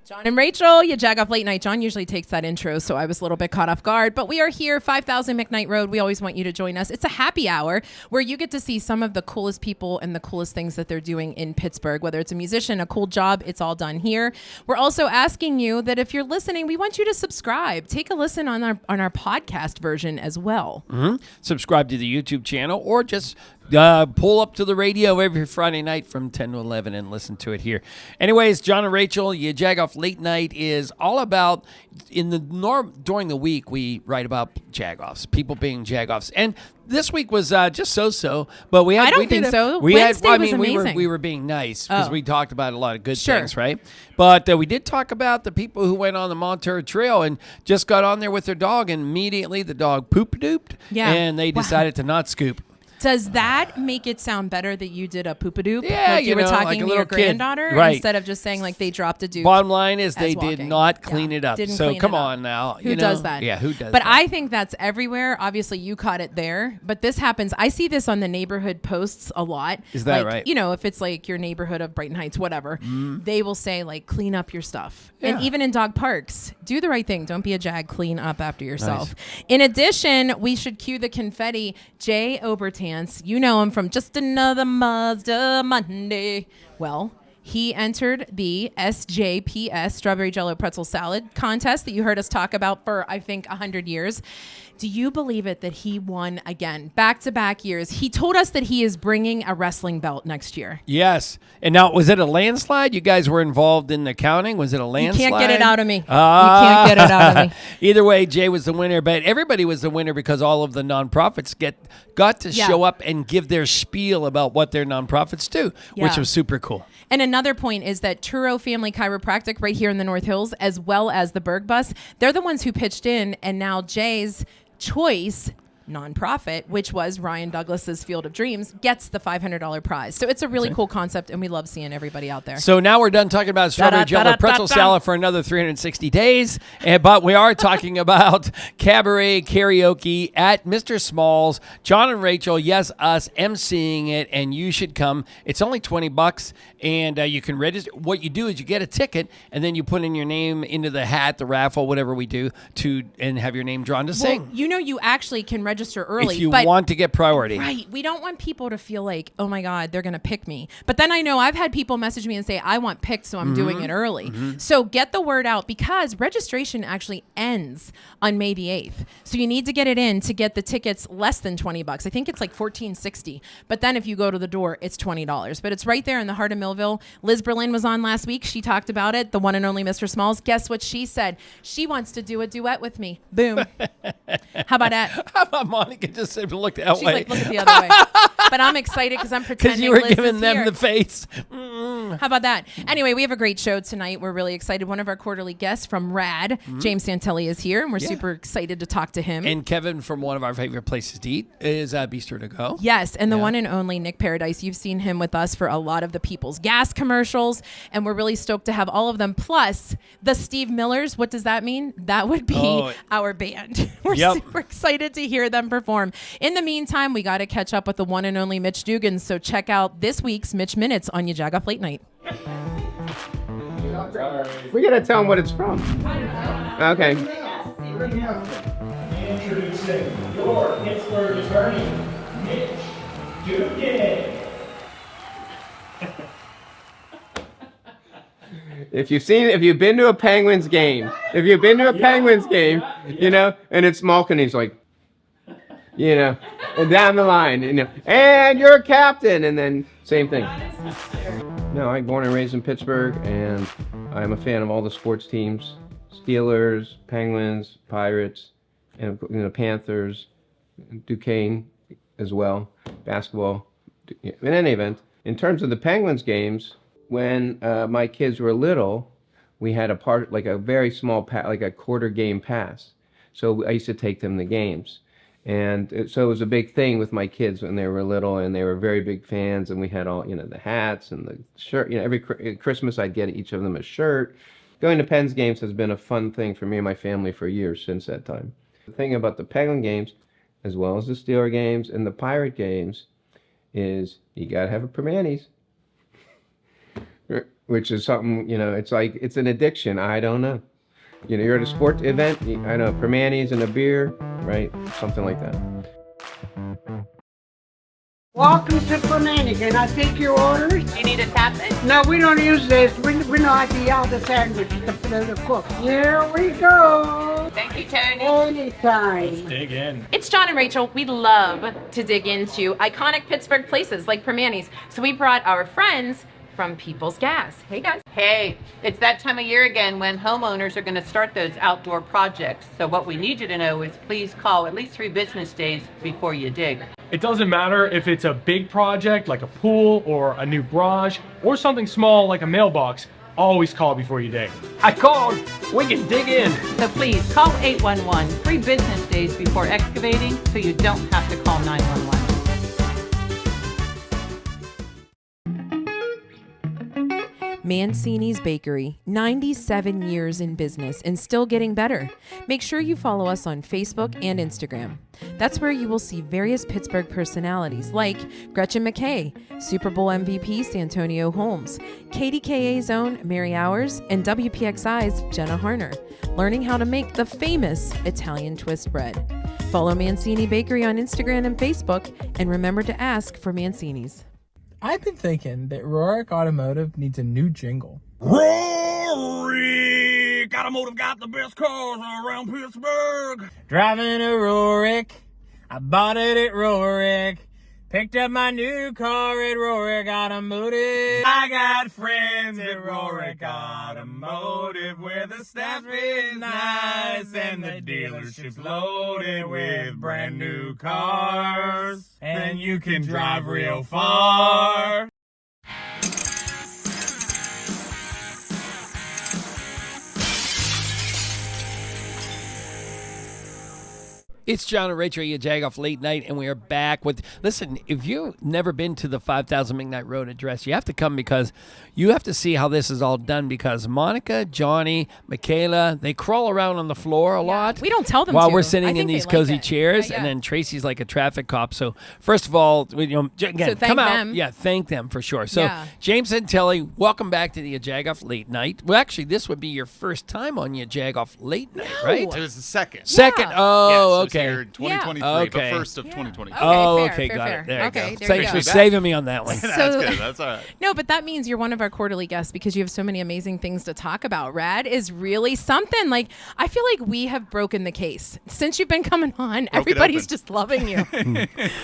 John and Rachael, YaJagoff Late Night. John usually takes that intro, so I was a little bit caught off guard. But we are here, 5000 McKnight Road. We always want you to join us. It's a happy hour where you get to see some of the coolest people and the coolest things that they're doing in Pittsburgh. Whether it's a musician, a cool job, it's all done here. We're also asking you that if you're listening, we want you to subscribe. Take a listen on our podcast version as well. Mm-hmm. Subscribe to the YouTube channel or just pull up to the radio every Friday night from 10 to 11 and listen to it here. Anyways, John and Rachael, YaJagoff Late Night is all about, during the week, we write about Jagoffs, people being Jagoffs. And this week was just so-so, but we had. I don't think so. Wednesday was amazing. We were being nice because we talked about a lot of good Sure. things, right? But we did talk about the people who went on the Monterey Trail and just got on there with their dog, and immediately the dog poop-a-dooped, and they decided to not scoop. Does that make it sound better that you did a poop-a-doop? Yeah, like you were talking like a to little your kid. granddaughter Right. instead of just saying like they dropped a dupe. Bottom line is they walking. did not clean it up. Didn't So clean come it up. on now. Who does that? Yeah, who does But that? I think that's everywhere. Obviously, you caught it there. But this happens. I see this on the neighborhood posts a lot. Is that like, right? You know, if it's like your neighborhood of Brighton Heights, whatever, they will say like, clean up your stuff. Yeah. And even in dog parks, do the right thing. Don't be a jag. Clean up after yourself. Nice. In addition, we should cue the confetti. Jay Obertans, you know him from Just Another Mazda Monday. Well, he entered the SJPS Strawberry Jello Pretzel Salad contest that you heard us talk about for, I think, 100 years. Do you believe it that he won again, back-to-back years? He told us that he is bringing a wrestling belt next year. Yes. And now, was it a landslide? You guys were involved in the counting. Was it a landslide? You can't get it out of me. You can't get it out of me. Either way, Jay was the winner, but everybody was the winner because all of the nonprofits got to show up and give their spiel about what their nonprofits do, which was super cool. And another point is that Turo Family Chiropractic right here in the North Hills, as well as the Berg Bus, they're the ones who pitched in, and now Jay's choice nonprofit, which was Ryan Douglas's Field of Dreams, gets the $500 prize. So it's a really cool concept, and we love seeing everybody out there. So now we're done talking about strawberry jello pretzel salad for another 360 days, but we are talking about cabaret karaoke at Mr. Small's. John and Rachael, yes, us, emceeing it, and you should come. It's only $20, and you can register. What you do is you get a ticket, and then you put in your name into the hat, the raffle, whatever we do, and have your name drawn to sing. You know, you actually can register early. If you want to get priority. Right. We don't want people to feel like, oh my God, they're going to pick me. But then I know I've had people message me and say, I want picked, so I'm doing it early. So get the word out because registration actually ends on May the 8th. So you need to get it in to get the tickets less than $20. I think it's like $14.60. But then if you go to the door, it's $20. But it's right there in the heart of Millville. Liz Berlin was on last week. She talked about it. The one and only Mr. Smalls. Guess what she said? She wants to do a duet with me. Boom. How about that? How about Monica just looked that She's way? like, look at the other way. But I'm excited because I'm pretending Because you were Liz giving is them here. the face. How about that? Anyway, we have a great show tonight. We're really excited. One of our quarterly guests from RAD, James Santelli, is here, and we're super excited to talk to him. And Kevin from one of our favorite places to eat is Bistro to Go. Yes, and the one and only Nick Paradise. You've seen him with us for a lot of the People's Gas commercials, and we're really stoked to have all of them. Plus, the Steve Millers. What does that mean? That would be our band. We're super excited to hear them perform. In the meantime, we got to catch up with the one and only Mitch Dugan, so check out this week's Mitch Minutes on YaJagoff Late Night. We gotta tell them what it's from. Okay. Introducing your Pittsburgh attorney, Mitch Dugan. If you've been to a Penguins game, you know, and it's Malkin, he's like, you know, and down the line, you know, and you're a captain, and then same thing. No, I'm born and raised in Pittsburgh, and I'm a fan of all the sports teams: Steelers, Penguins, Pirates, and Panthers, Duquesne as well, basketball. In any event, in terms of the Penguins games, when my kids were little, we had a very small like a quarter game pass. So I used to take them to games. And so it was a big thing with my kids when they were little, and they were very big fans, and we had all, the hats and the shirt. Every Christmas I'd get each of them a shirt. Going to Pens games has been a fun thing for me and my family for years since that time. The thing about the Penguin games, as well as the Steeler games and the Pirate games, is you got to have a Permanis. which is something, it's like, it's an addiction. I don't know. You're at a sports event, I know, Permanis and a beer, right? Something like that. Welcome to Permani. Can I take your orders? You need a tap it? No, we don't use this. We know how to yell the sandwich to cook. Here we go. Thank you, Tony. Anytime. Dig in. It's John and Rachael. We love to dig into iconic Pittsburgh places like Permani's. So we brought our friends from People's Gas. Hey, guys. Hey, it's that time of year again when homeowners are going to start those outdoor projects. So what we need you to know is please call at least 3 business days before you dig. It doesn't matter if it's a big project like a pool or a new garage or something small like a mailbox. Always call before you dig. I called. We can dig in. So please call 811 3 business days before excavating so you don't have to call 911. Mancini's Bakery, 97 years in business and still getting better. Make sure you follow us on Facebook and Instagram. That's where you will see various Pittsburgh personalities like Gretchen McKay, Super Bowl MVP Santonio Holmes, KDKA's own Mary Hours, and WPXI's Jenna Harner, learning how to make the famous Italian twist bread. Follow Mancini Bakery on Instagram and Facebook, and remember to ask for Mancini's. I've been thinking that Rorick Automotive needs a new jingle. Rorick Automotive got the best cars around Pittsburgh. Driving a Rorick, I bought it at Rorick. Picked up my new car at Rorick Automotive. I got friends at Rorick Automotive where the staff is nice and the dealership's loaded with brand new cars. And you can drive real far. It's John and Rachael, YaJagoff Late Night, and we are back with, listen, if you've never been to the 5000 McKnight Road address, you have to come because you have to see how this is all done because Monica, Johnny, Michaela, they crawl around on the floor a lot. We don't tell them while to. we're sitting I in think these they like cozy it. chairs, Yeah. and then Tracy's like a traffic cop. So first of all, again, So thank come out. them. Yeah, thank them for sure. So Yeah. James Santelli, welcome back to the YaJagoff Late Night. Well, actually, this would be your first time on YaJagoff Late Night, right? It was the second. Second. Yeah. Oh, Yes, it was okay. here in 2023, Yeah. but Okay. first of 2023. Oh, fair, okay, fair, got fair. it. There Okay, you go. there you Thanks go. for saving me on that one. That's So- good. That's all right. No, but that means you're one of our quarterly guests because you have so many amazing things to talk about. RAD is really something. Like, I feel like we have broken the case. Since you've been coming on, everybody's open. just loving you.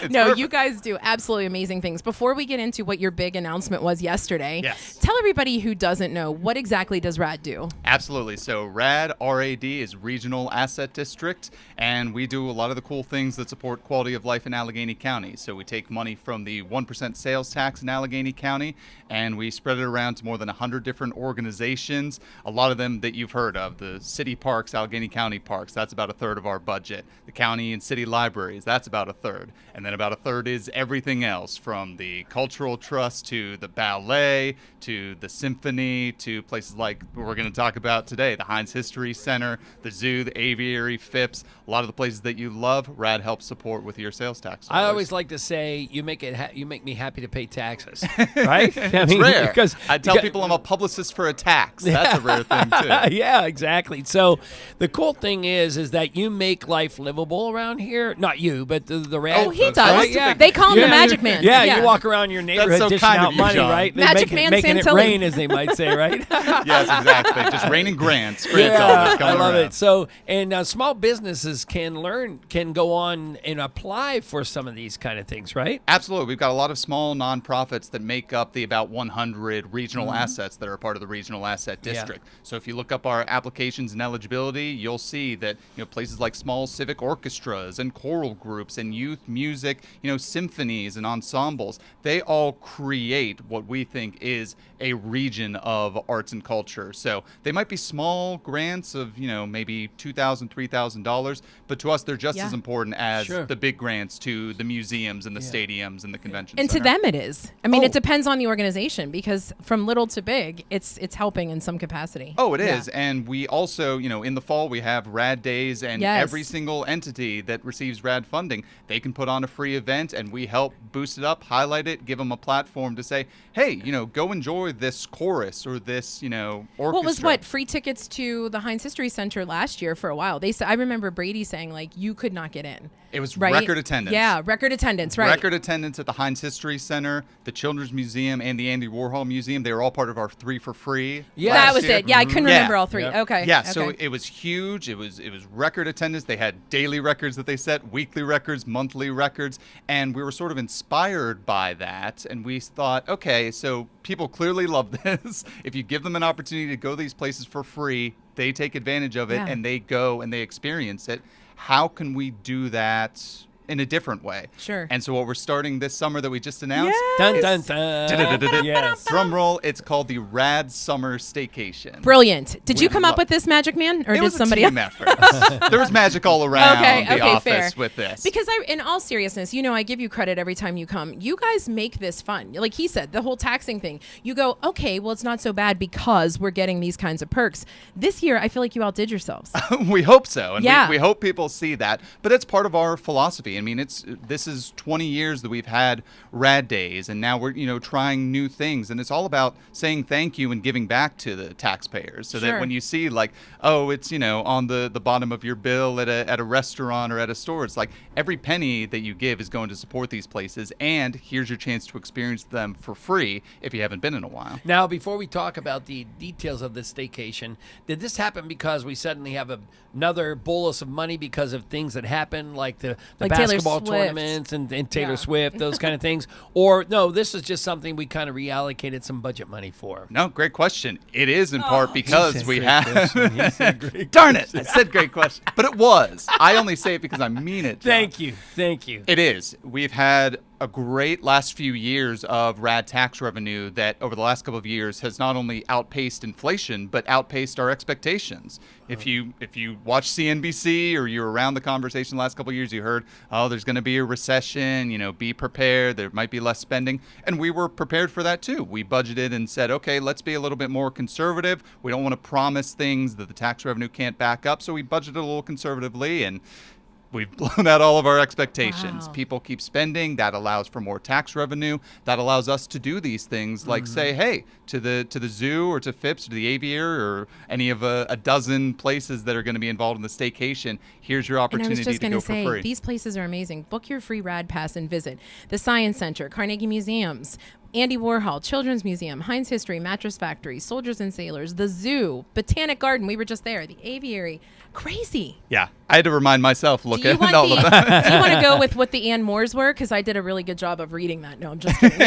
No, you guys do absolutely amazing things. Before we get into what your big announcement was yesterday, Yes. tell everybody who doesn't know, what exactly does RAD do? Absolutely. So RAD, R-A-D, is Regional Asset District, and we do a lot of the cool things that support quality of life in Allegheny County. So we take money from the 1% sales tax in Allegheny County, and we spread it around to more than 100 different organizations, a lot of them that you've heard of. The city parks, Allegheny County parks, that's about a third of our budget. The county and city libraries, that's about a third. And then about a third is everything else, from the cultural trust to the ballet to the symphony to places like we're going to talk about today, the Heinz History Center, the zoo, the aviary, FIPS, a lot of the places that you love, RAD helps support with your sales tax I dollars. always like to say you make me happy to pay taxes, right? It's rare. Because I tell people I'm a publicist for a tax. That's a rare thing too. Yeah, exactly. So the cool thing is that you make life livable around here. Not you, but the RAD. Oh, he folks, does. right? Yeah. They call him the Yeah, Magic you- Man. Yeah, Yeah. you walk around your neighborhood so dishing kind of out you, money, John. right? Magic Man making it Santelli. rain, as they might say, right? Yes, exactly. Just raining grants. Grant Yeah, dollars I coming love around. it. So, and small businesses can go on and apply for some of these kind of things, right? Absolutely. We've got a lot of small nonprofits that make up the about 100 regional assets that are part of the regional asset Yeah. district. So if you look up our applications and eligibility, you'll see that places like small civic orchestras and choral groups and youth music, symphonies and ensembles, they all create what we think is a region of arts and culture. So they might be small grants of, maybe $2,000, $3,000, but to us They're just Yeah. as important as Sure. the big grants to the museums and the stadiums and the convention And to center. them it is. I mean, Oh. it depends on the organization because from little to big, it's helping in some capacity. Oh, it is. Yeah. And we also, in the fall, we have RAD Days, and Yes. every single entity that receives RAD funding, they can put on a free event, and we help boost it up, highlight it, give them a platform to say, hey, go enjoy this chorus or this, orchestra. Well, it was free tickets to the Heinz History Center last year for a while. They said, I remember Brady saying like you could not get in. It was right? record attendance. Yeah, record attendance, right? Record attendance at the Heinz History Center, the Children's Museum, and the Andy Warhol Museum. They were all part of our 3 for Free. Yeah. That last was year. it. Yeah, I couldn't Yeah. remember all 3. Yep. Okay. Yeah, okay. so it was huge. It was record attendance. They had daily records that they set, weekly records, monthly records, and we were sort of inspired by that. And we thought, okay, so people clearly love this. If you give them an opportunity to go to these places for free, they take advantage of it Yeah. and they go and they experience it. How can we do that in a different way? Sure. And so what we're starting this summer that we just announced. Dun, dun, dun. Yes. Drum roll, it's called the RAD Summer Staycation. Brilliant. Did you come up love- with this, Magic Man, or It did was somebody a team else? effort. There was magic all around the office fair. with this. Because in all seriousness, I give you credit every time you come. You guys make this fun. Like he said, the whole taxing thing. You go, okay, well, it's not so bad because we're getting these kinds of perks. This year, I feel like you outdid yourselves. We hope so, and Yeah. we hope people see that. But it's part of our philosophy. I mean, this is 20 years that we've had RAD Days, and now we're trying new things, and it's all about saying thank you and giving back to the taxpayers, so that Sure. when you see like, oh, it's on the bottom of your bill at a restaurant or at a store, it's like every penny that you give is going to support these places, and here's your chance to experience them for free if you haven't been in a while. Now, before we talk about the details of this staycation, did this happen because we suddenly have another bolus of money because of things that happen, like the Like Taylor basketball Swift. tournaments and Taylor Yeah. Swift, those kind of things? Or no, this is just something we kind of reallocated some budget money for? No, great question. It is in part because said we great have. question. He said great Darn it! I said great question, but it was. I only say it because I mean it. John. Thank you. Thank you. It is. We've had a great last few years of RAD tax revenue that over the last couple of years has not only outpaced inflation but outpaced our expectations. If you watch CNBC or you're around the conversation the last couple of years, you heard, oh, there's going to be a recession, be prepared, there might be less spending, and we were prepared for that too. We budgeted and said, okay, let's be a little bit more conservative. We don't want to promise things that the tax revenue can't back up, so we budgeted a little conservatively, and we've blown out all of our expectations. Wow. People keep spending. That allows for more tax revenue. That allows us to do these things like say, hey, to the zoo or to Phipps or to the aviary or any of a dozen places that are going to be involved in the staycation. Here's your And I opportunity was just to going go to say, for free. these places are amazing. Book your free RAD pass and visit the Science Center, Carnegie Museums, Andy Warhol, Children's Museum, Heinz History, Mattress Factory, Soldiers and Sailors, the Zoo, Botanic Garden. We were just there. The aviary. Crazy. Yeah, I had to remind myself, look Do you at want all of that. do you want to go with what the Ann Moores were? Because I did a really good job of reading that. No, I'm just kidding.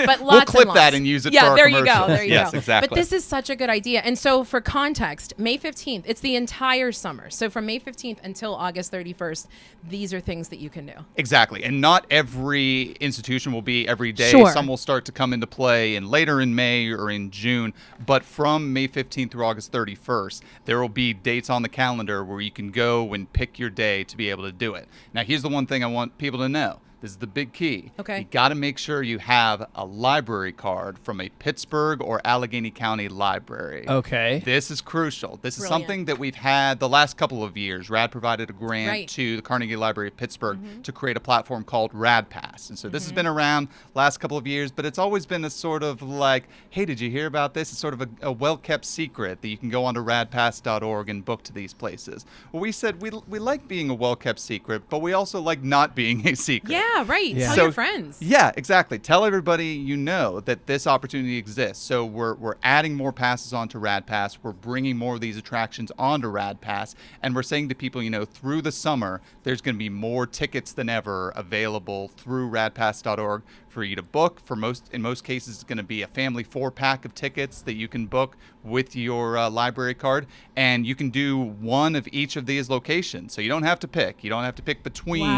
But We'll lots clip and lots. that and use it yeah, for our there you go. commercials. There you Yes, go. exactly. But this is such a good idea. And so for context, May 15th, it's the entire summer. So from May 15th until August 31st, these are things that you can do. Exactly. And not every institution will be every day. Sure. Some will start to come into play later in May or in June. But from May 15th through August 31st, there will be dates on the calendar where you can go and pick your day to be able to do it. Now, here's the one thing I want people to know. This is the big key. Okay. You got to make sure you have a library card from a Pittsburgh or Allegheny County library. Okay. This is crucial. This is Brilliant. something that we've had the last couple of years. RAD provided a grant Right. to the Carnegie Library of Pittsburgh to create a platform called RAD Pass. And so this has been around last couple of years, but it's always been a sort of like, hey, did you hear about this? It's sort of a well-kept secret that you can go onto radpass.org and book to these places. Well, we said we like being a well-kept secret, but we also like not being a secret. Yeah, right. Yeah. Tell So- your friends. Yeah, exactly. Tell everybody you know that this opportunity exists. So we're adding more passes onto RAD Pass. We're bringing more of these attractions onto RAD Pass, and we're saying to people, through the summer, there's going to be more tickets than ever available through radpass.org for you to book. In most cases, it's going to be a family 4-pack of tickets that you can book with your library card, and you can do one of each of these locations. So you don't have to pick. You don't have to pick between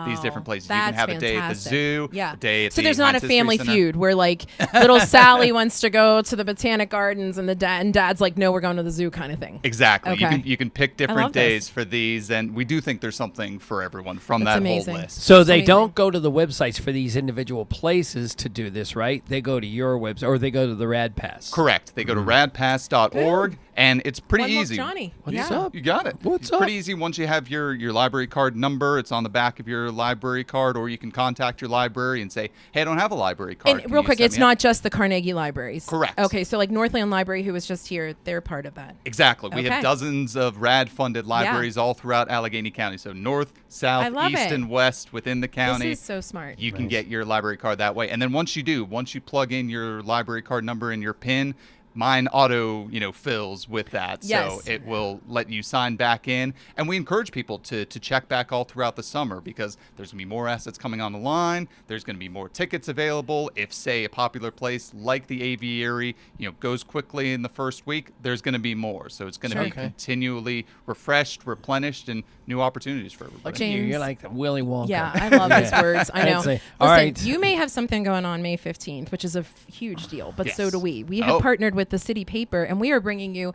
these different places. That's you can have a day at the zoo, yeah. a day at so the there's not a Science History family Center. feud where like little Sally wants to go to the Botanic Gardens and Dad's like, no, we're going to the zoo kind of thing. Exactly. Okay. You can pick I different love this. days for these, and we do think there's something for everyone from That's that amazing. whole list. So they amazing. don't go to the websites for these individual places to do this, right? They go to your website, or they go to the RAD Pass. Correct. They go to radpass.org, and it's pretty One Wolf easy. Johnny. What's yeah. up? You got it. What's it's up? pretty easy once you have your library card number. It's on the back of your library card, or you can contact your library and say, hey, I don't have a library card. And Can real you quick, set it's me up?" not just the Carnegie libraries. Correct. Okay, so like Northland Library, who was just here, they're part of that. Exactly. We Okay. have dozens of RAD-funded libraries all throughout Allegheny County. So north, I south, love east, it. and west within the county. This is so smart. You can get your library card that way. And then once you plug in your library card number and your PIN, mine auto, fills with that. Yes. So it will let you sign back in. And we encourage people to check back all throughout the summer, because there's going to be more assets coming on the line. There's going to be more tickets available. If, say, a popular place like the aviary, goes quickly in the first week, there's going to be more. So it's going to be continually refreshed, replenished, and new opportunities for everybody. Look at you. You're like the Willy Wonka. Yeah, I love his words. I know. That's it. Listen, All right. you may have something going on May 15th, which is a huge deal, but so Yes. do we. We have Oh. partnered with the City Paper, and we are bringing you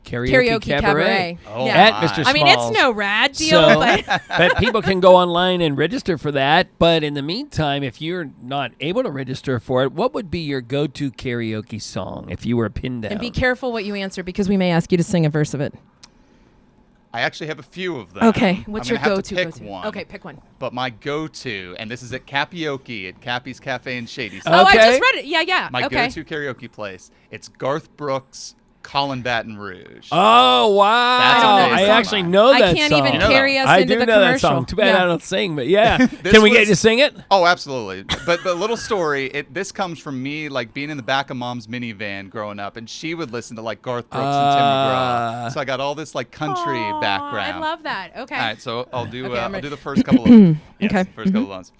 Karaoke Cabaret. Oh, Yeah. At Mr. I mean, it's Smalls. no rad deal, So, but but people can go online and register for that. But in the meantime, if you're not able to register for it, what would be your go-to karaoke song if you were pinned down? and be careful what you answer, because we may ask you to sing a verse of it. I actually have a few of them. Okay, what's I'm your gonna have to go-to? pick one. Okay, pick one. But my go-to, and this is at Capioke at Cappy's Cafe in Shady. Oh, I Okay. just read it. Yeah. My okay. go-to karaoke place. It's Garth Brooks, Colin Baton Rouge. Oh, wow. That's a I big actually song. know I that can't song. even You know carry that. us I into do the know that commercial. song. Too bad Yeah. I don't sing, but yeah. This Can we get was- you to sing it? Oh, absolutely. But little story, this comes from me like being in the back of Mom's minivan growing up, and she would listen to like Garth Brooks and Tim McGraw. So I got all this like country Aw, background. I love that. Okay. All right, so I'll do Okay, I'm I'll ready. do the first couple of Okay. first couple of lines.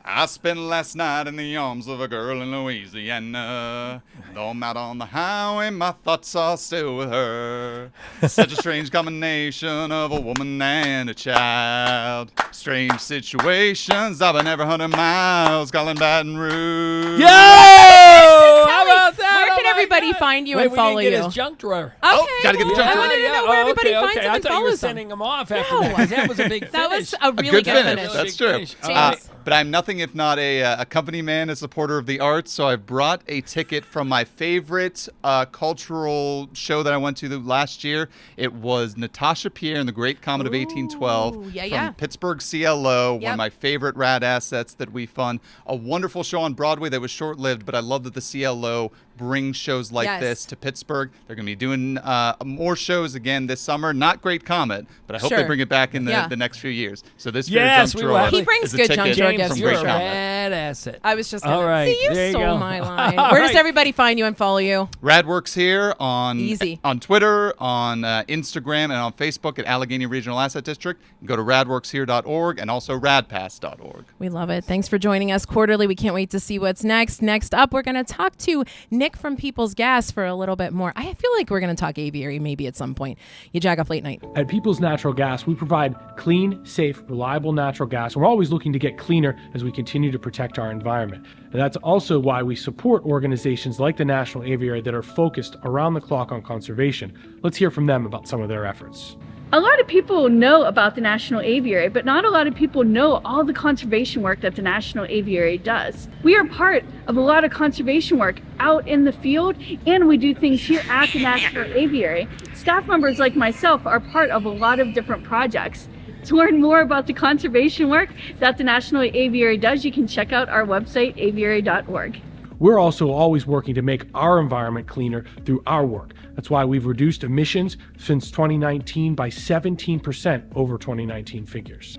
I spent last night in the arms of a girl in Louisiana. Though I'm out on the highway, my thoughts are still with her. Such a strange combination of a woman and a child. Strange situations, I've been every 100 miles, calling Baton Rouge. Yo! How about that? Where Oh can my everybody God. find you Wait, and follow we didn't you? get his junk drawer. Okay. gotta get the junk I drawer. want to know where everybody finds him I and thought you were follows him. sending him off after No. that. That was a big finish. That was a really good good finish. finish. That's true. Finish. James. But I'm nothing if not a company man, a supporter of the arts. So I brought a ticket from my favorite cultural show that I went to last year. It was Natasha Pierre and the Great Comet of 1812 yeah, from yeah. Pittsburgh CLO, one Yep. of my favorite rad assets that we fund. A wonderful show on Broadway that was short-lived, but I love that the CLO brings shows like Yes. this to Pittsburgh. They're going to be doing more shows again this summer. Not Great Comet, but I hope they Sure. bring it back in Yeah. the next few years. So this Yes, jump we drawer will. He brings is a good ticket junk drawer from gifts James, for you're Great a sure. Comet. rad asset. I was just gonna All right, see, you there you stole go. my line. All Where does right. everybody find you and follow you? RadWorks here on Easy. on Twitter, on Instagram, and on Facebook at Allegheny Regional Asset District. You can go to radworkshere.org and also radpass.org. We love it. Thanks for joining us quarterly. We can't wait to see what's next. Next up, we're going to talk to Nick from People's Gas for a little bit more. I feel like we're going to talk aviary maybe at some point. YaJagoff Late Night. At People's Natural Gas, we provide clean, safe, reliable natural gas. We're always looking to get cleaner as we continue to protect our environment. And that's also why we support organizations like the National Aviary that are focused around the clock on conservation. Let's hear from them about some of their efforts. A lot of people know about the National Aviary, but not a lot of people know all the conservation work that the National Aviary does. We are part of a lot of conservation work out in the field, and we do things here at the National Aviary. Staff members like myself are part of a lot of different projects. To learn more about the conservation work that the National Aviary does, you can check out our website, aviary.org. We're also always working to make our environment cleaner through our work. That's why we've reduced emissions since 2019 by 17% over 2019 figures.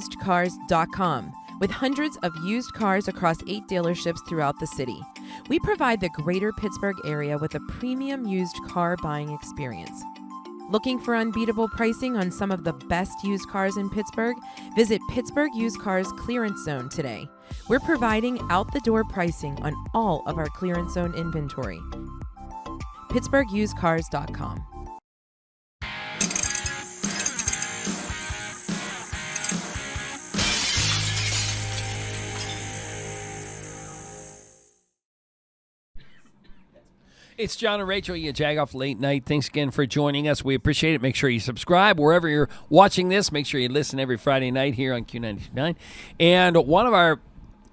PittsburghUsedCars.com, with hundreds of used cars across 8 dealerships throughout the city. We provide the greater Pittsburgh area with a premium used car buying experience. Looking for unbeatable pricing on some of the best used cars in Pittsburgh? Visit Pittsburgh Used Cars Clearance Zone today. We're providing out-the-door pricing on all of our clearance zone inventory. PittsburghUsedCars.com. It's John and Rachael, YaJagoff Late Night. Thanks again for joining us. We appreciate it. Make sure you subscribe wherever you're watching this. Make sure you listen every Friday night here on Q99. And one of our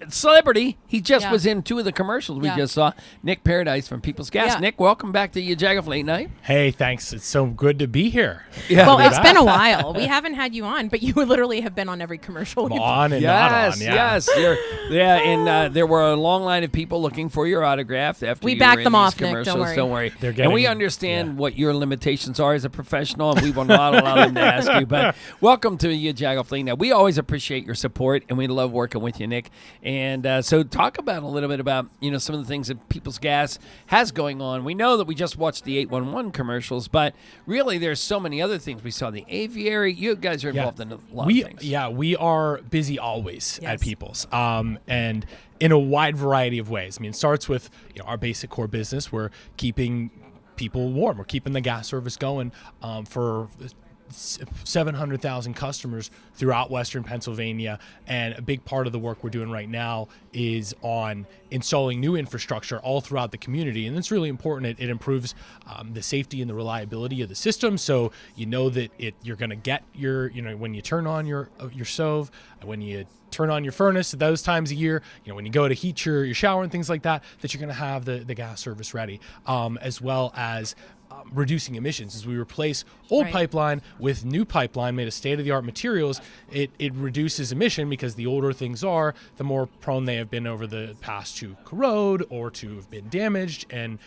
celebrity, he just was in 2 of the commercials we just saw, Nick Paradise from People's Gas. Nick, welcome back to YaJagoff Late Night. Hey, thanks. It's so good to be here. Yeah. Well, it's been a while. We haven't had you on, but you literally have been on every commercial. On and not on, Yes. And there were a long line of people looking for your autograph after we you backed were in them these off, Nick. commercials. Don't worry. And we understand what your limitations are as a professional, and we will not allow them to ask you. But welcome to YaJagoff Late Night. We always appreciate your support, and we love working with you, Nick. And so talk about a little bit about some of the things that People's Gas has going on. We know that we just watched the 811 commercials, but really there's so many other things. We saw the aviary. You guys are involved in a lot of things. Yeah, we are busy always at People's, and in a wide variety of ways. I mean, it starts with our basic core business. We're keeping people warm. We're keeping the gas service going for 700,000 customers throughout Western Pennsylvania, and a big part of the work we're doing right now is on installing new infrastructure all throughout the community, and it's really important. It improves the safety and the reliability of the system, so that you're going to get your when you turn on your stove, when you turn on your furnace at those times of year, when you go to heat your shower and things like that, that you're going to have the gas service ready, as well as reducing emissions. As we replace old pipeline with new pipeline made of state-of-the-art materials, it reduces emission, because the older things are, the more prone they have been over the past to corrode or to have been damaged and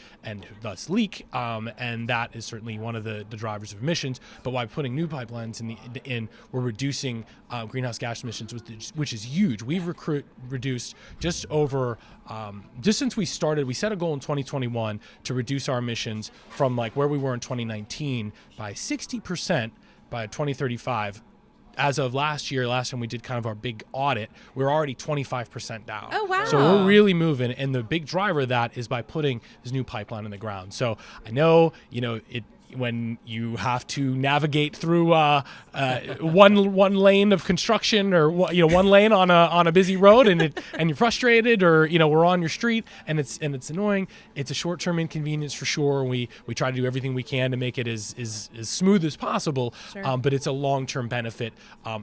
thus leak, and that is certainly one of the drivers of emissions. But by putting new pipelines in, we're reducing greenhouse gas emissions, which is huge. We've reduced just since we started, we set a goal in 2021 to reduce our emissions from where we were in 2019 by 60% by 2035. As of last time we did kind of our big audit, we were already 25% down. Oh, wow. So we're really moving, and the big driver of that is by putting this new pipeline in the ground. So I know, when you have to navigate through one lane of construction, or one lane on a busy road, and you're frustrated, or we're on your street and it's annoying. It's a short-term inconvenience for sure. We try to do everything we can to make it as smooth as possible. Sure. But it's a long-term benefit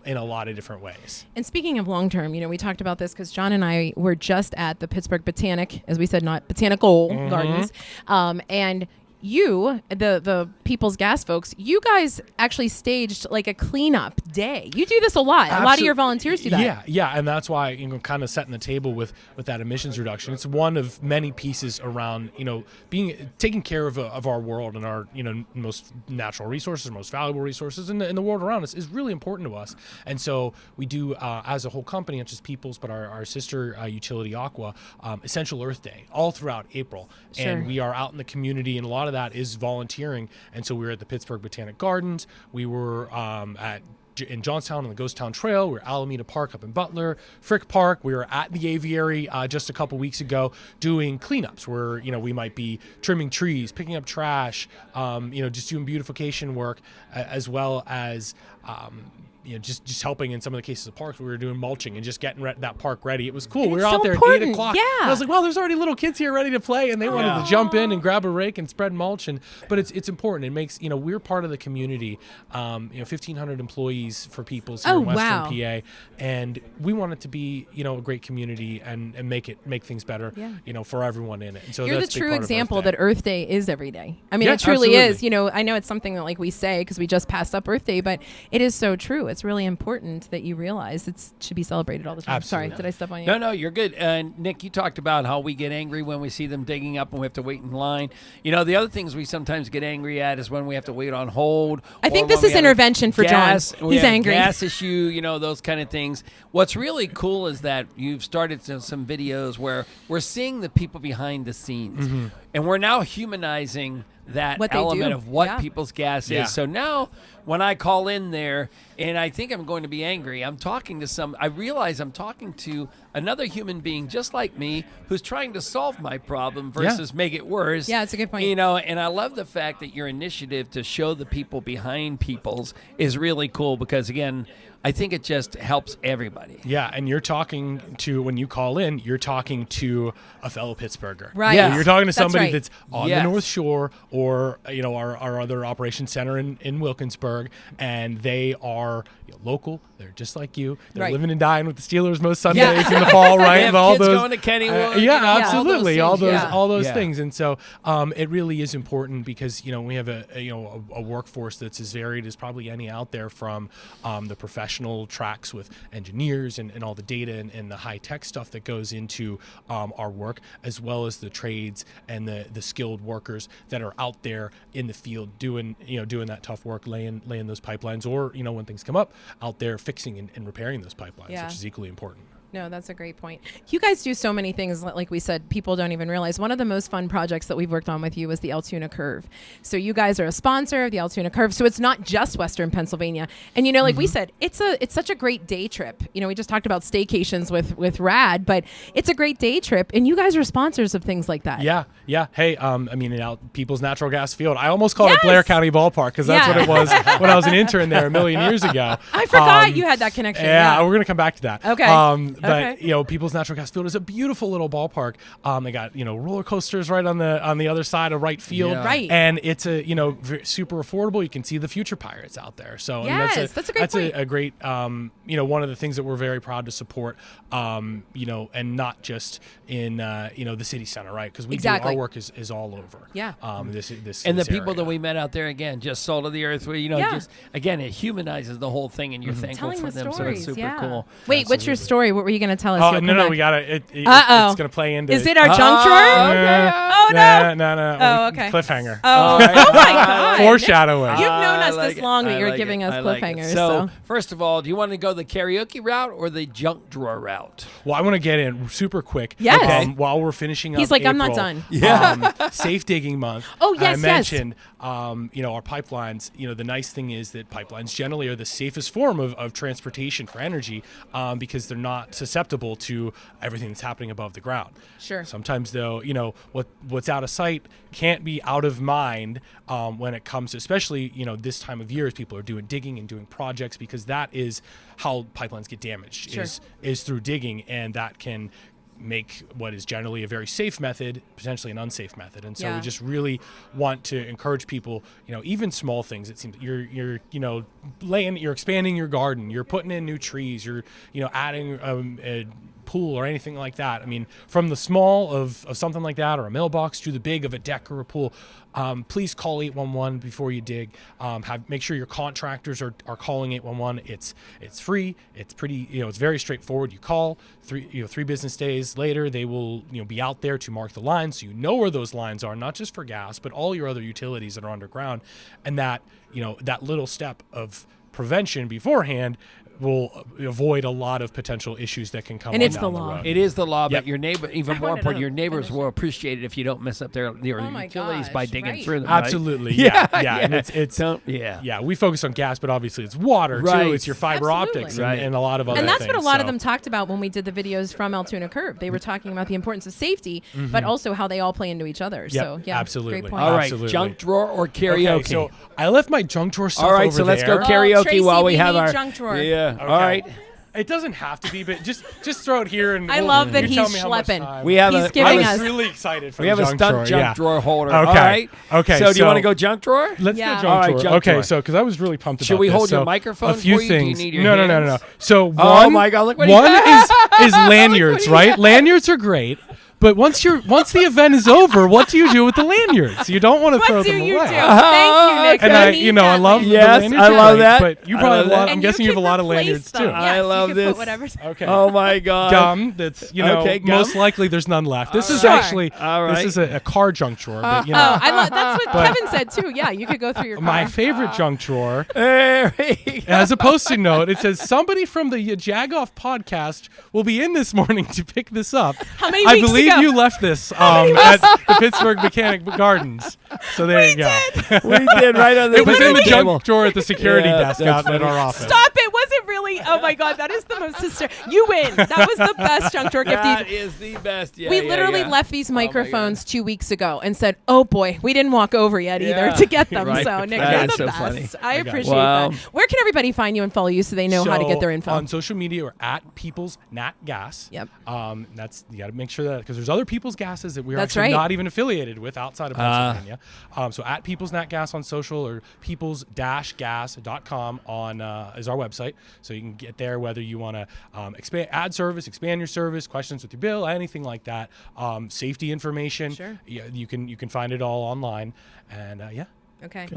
in a lot of different ways. And speaking of long-term, we talked about this because John and I were just at the Pittsburgh Botanic, as we said, not Botanical Gardens, and you, the People's Gas folks, you guys actually staged a cleanup day. You do this a lot. A lot of your volunteers do that. Yeah, and that's why kind of setting the table with that emissions reduction. It's one of many pieces around taking care of our world and our most natural resources, most valuable resources in the world around us is really important to us. And so we do as a whole company, not just People's, but our sister utility Aqua, Essential Earth Day all throughout April. Sure. And we are out in the community, and a lot of that is volunteering. And so we were at the Pittsburgh Botanic Gardens. We were in Johnstown on the Ghost Town Trail. We were at Alameda Park up in Butler, Frick Park. We were at the aviary just a couple weeks ago doing cleanups where, we might be trimming trees, picking up trash, just doing beautification work, as well as just helping in some of the cases of parks. We were doing mulching and just getting that park ready. It was cool. We were out there at 8 o'clock. Yeah. And I was like, well, there's already little kids here ready to play, and they wanted to jump in and grab a rake and spread mulch. But it's important. It makes, we're part of the community. 1,500 employees for People's here in Western PA, and we want it to be, a great community and make things better, for everyone in it. And so you're that's the true example that Earth Day is every day. I mean, yeah, it truly absolutely. is. I know it's something that we say because we just passed up Earth Day, but it is so true. It's really important that you realize it should be celebrated all the time. Absolutely. Sorry, did I step on you? No, you're good. Nick, you talked about how we get angry when we see them digging up and we have to wait in line. The other things we sometimes get angry at is when we have to wait on hold. I think this is intervention for John. He's angry. Gas issue, those kind of things. What's really cool is that you've started some videos where we're seeing the people behind the scenes. And we're now humanizing that What they element do. of what Yeah. people's gas Yeah. is. So now when I call in there and I think I'm going to be angry, I realize I'm talking to another human being just like me who's trying to solve my problem versus make it worse. Yeah, it's a good point. You know, and I love the fact that your initiative to show the people behind people's is really cool because, again, I think it just helps everybody. Yeah, and you're talking to, when you call in, you're talking to a fellow Pittsburgher. Right. Yes. You're talking to That's somebody right. that's on Yes. the North Shore or, our other operations center in Wilkinsburg, and they are local. They're just like you. They're Right. living and dying with the Steelers most Sundays in the fall, right? They have All kids those, going to Kennywood. yeah, absolutely. All those Yeah. things. And so it really is important because, we have a workforce that's as varied as probably any out there, from the professional tracks with engineers and all the data and the high tech stuff that goes into our work, as well as the trades and the skilled workers that are out there in the field doing that tough work, laying those pipelines, or when things come up, out there fixing and repairing those pipelines, Yeah. which is equally important. No, that's a great point. You guys do so many things, like we said, people don't even realize. One of the most fun projects that we've worked on with you was the Altoona Curve. So you guys are a sponsor of the Altoona Curve. So it's not just Western Pennsylvania. And, like we said, it's such a great day trip. We just talked about staycations with RAD, but it's a great day trip. And you guys are sponsors of things like that. Yeah. Hey, People's Natural Gas Field. I almost called it Blair County Ballpark because that's what it was when I was an intern there a million years ago. I forgot you had that connection. Yeah, we're going to come back to that. Okay. But People's Natural Gas Field is a beautiful little ballpark. They got roller coasters right on the other side of right field. Yeah. Right. And it's super affordable. You can see the Future Pirates out there. So Yes, that's a great point. a great one of the things that we're very proud to support. And not just in the city center, right? Because Exactly. our work is all over. Yeah. This And the this people area. that we met out there, again, just salt of the earth. Just again, it humanizes the whole thing, and you're thankful Telling for the them. stories, So it's super cool. Wait, what's your story? What were you going to tell us? Oh, You'll come no, back. we got it. Uh-oh. It's going to play into. Is it our junk drawer? Oh, no. No. Oh, okay. Cliffhanger. Oh my God. Foreshadowing. You've known us like this it. long that I you're like giving it. us I like it. cliffhangers. So, first of all, do you want to go the karaoke route or the junk drawer route? Well, I want to get in super quick. Yes. While we're finishing up He's like, April, I'm not done. Safe Digging Month. Oh, yes, I mentioned, our pipelines. The nice thing is that pipelines generally are the safest form of transportation for energy because they're not susceptible to everything that's happening above the ground. Sure. Sometimes, though, what's out of sight can't be out of mind when it comes to, especially, this time of year as people are doing digging and doing projects, because that is how pipelines get damaged, Sure. is through digging, and that can make what is generally a very safe method potentially an unsafe method. And so we just really want to encourage people, even small things. It seems you're expanding your garden, you're putting in new trees, you're adding a pool or anything like that. I mean, from the small of something like that, or a mailbox, to the big of a deck or a pool, please call 811 before you dig. Make sure your contractors are calling 811. It's free. It's pretty, it's very straightforward. You call 3 business days later, they will be out there to mark the lines, so where those lines are, not just for gas, but all your other utilities that are underground. And that that little step of prevention beforehand will avoid a lot of potential issues that can come. And it's down the the law. road. It is the law, Yep. but your neighbor, even more important, your neighbors will appreciate it if you don't mess up their my utilities by gosh, digging right. through them. Right? Absolutely, yeah. And Yeah. we focus on gas, but obviously it's water Right. too. It's your fiber Absolutely. optics Right. and a lot of other And that's things. what a lot of them talked about when we did the videos from Altoona Curve. They were talking about the importance of safety, but also how they all play into each other. Yep, So, yeah, absolutely. great point. All right, Absolutely. junk drawer or karaoke? Okay, so I left my junk drawer stuff all right, over so let's there. go karaoke Tracy, while we we have need our junk drawer. Yeah. Okay. All right. It doesn't have to be, but just throw it here. And I love that you he's tell me how much schlepping. time. We have He's a giving I us- was really excited for we the have a junk stunt drawer. junk drawer holder. Okay. All right. Okay. So do you want to go junk drawer? Let's Yeah. go junk All right, drawer. junk Okay, drawer. so because I was really pumped about Should we this. hold your So, microphone a few for you? Do you things. need your No. hands? So Oh one, my God, look what he one has. is lanyards, right? Lanyards are great. But once the event is over, what do you do with the lanyards? You don't want to throw What do them you away. do? Thank you, Nick. And I I, need I that love lanyard. the Yes, lanyards I are love great, that. But you I probably love have a lot. that. I'm And guessing you have a lot of can lanyards replace them. too. Yes, I you love can this. Put whatever. Okay. Oh my God. Gum. That's Okay, gum. most likely there's none left. This is Sure. actually All right. this is a car junk drawer. But Oh, I love. That's what Kevin said too. Yeah, you could go through your car. my favorite junk drawer. There we go. As a post-it note, it says somebody from the YaJagoff podcast will be in this morning to pick this up. How many I weeks believe ago? you left this at the Pittsburgh Botanic Gardens. So there you go. We did right on the It was in the table. junk drawer at the security desk out at our office. Stop it. Was it really? Oh, my God. That is the most hysterical. You win. That was the best junk drawer gift. That is the best. Yeah, we literally left these my microphones 2 weeks ago and said, oh, boy, we didn't walk over yet either to get them. Right. So, Nick, That you're is the so best. funny. I appreciate Wow. that. Where can everybody find you and follow you so they know how to get their info? On social media, we're at People's Nat Gas. Yep. That's you got to make sure that because there's other People's Gases that we're That's actually right. not even affiliated with outside of Pennsylvania. So at People's Nat Gas on social or peoples-gas.com on is our website. So you can get there whether you want to expand your service, questions with your bill, anything like that. Safety information. Sure. Yeah, you can find it all online. And yeah. Okay.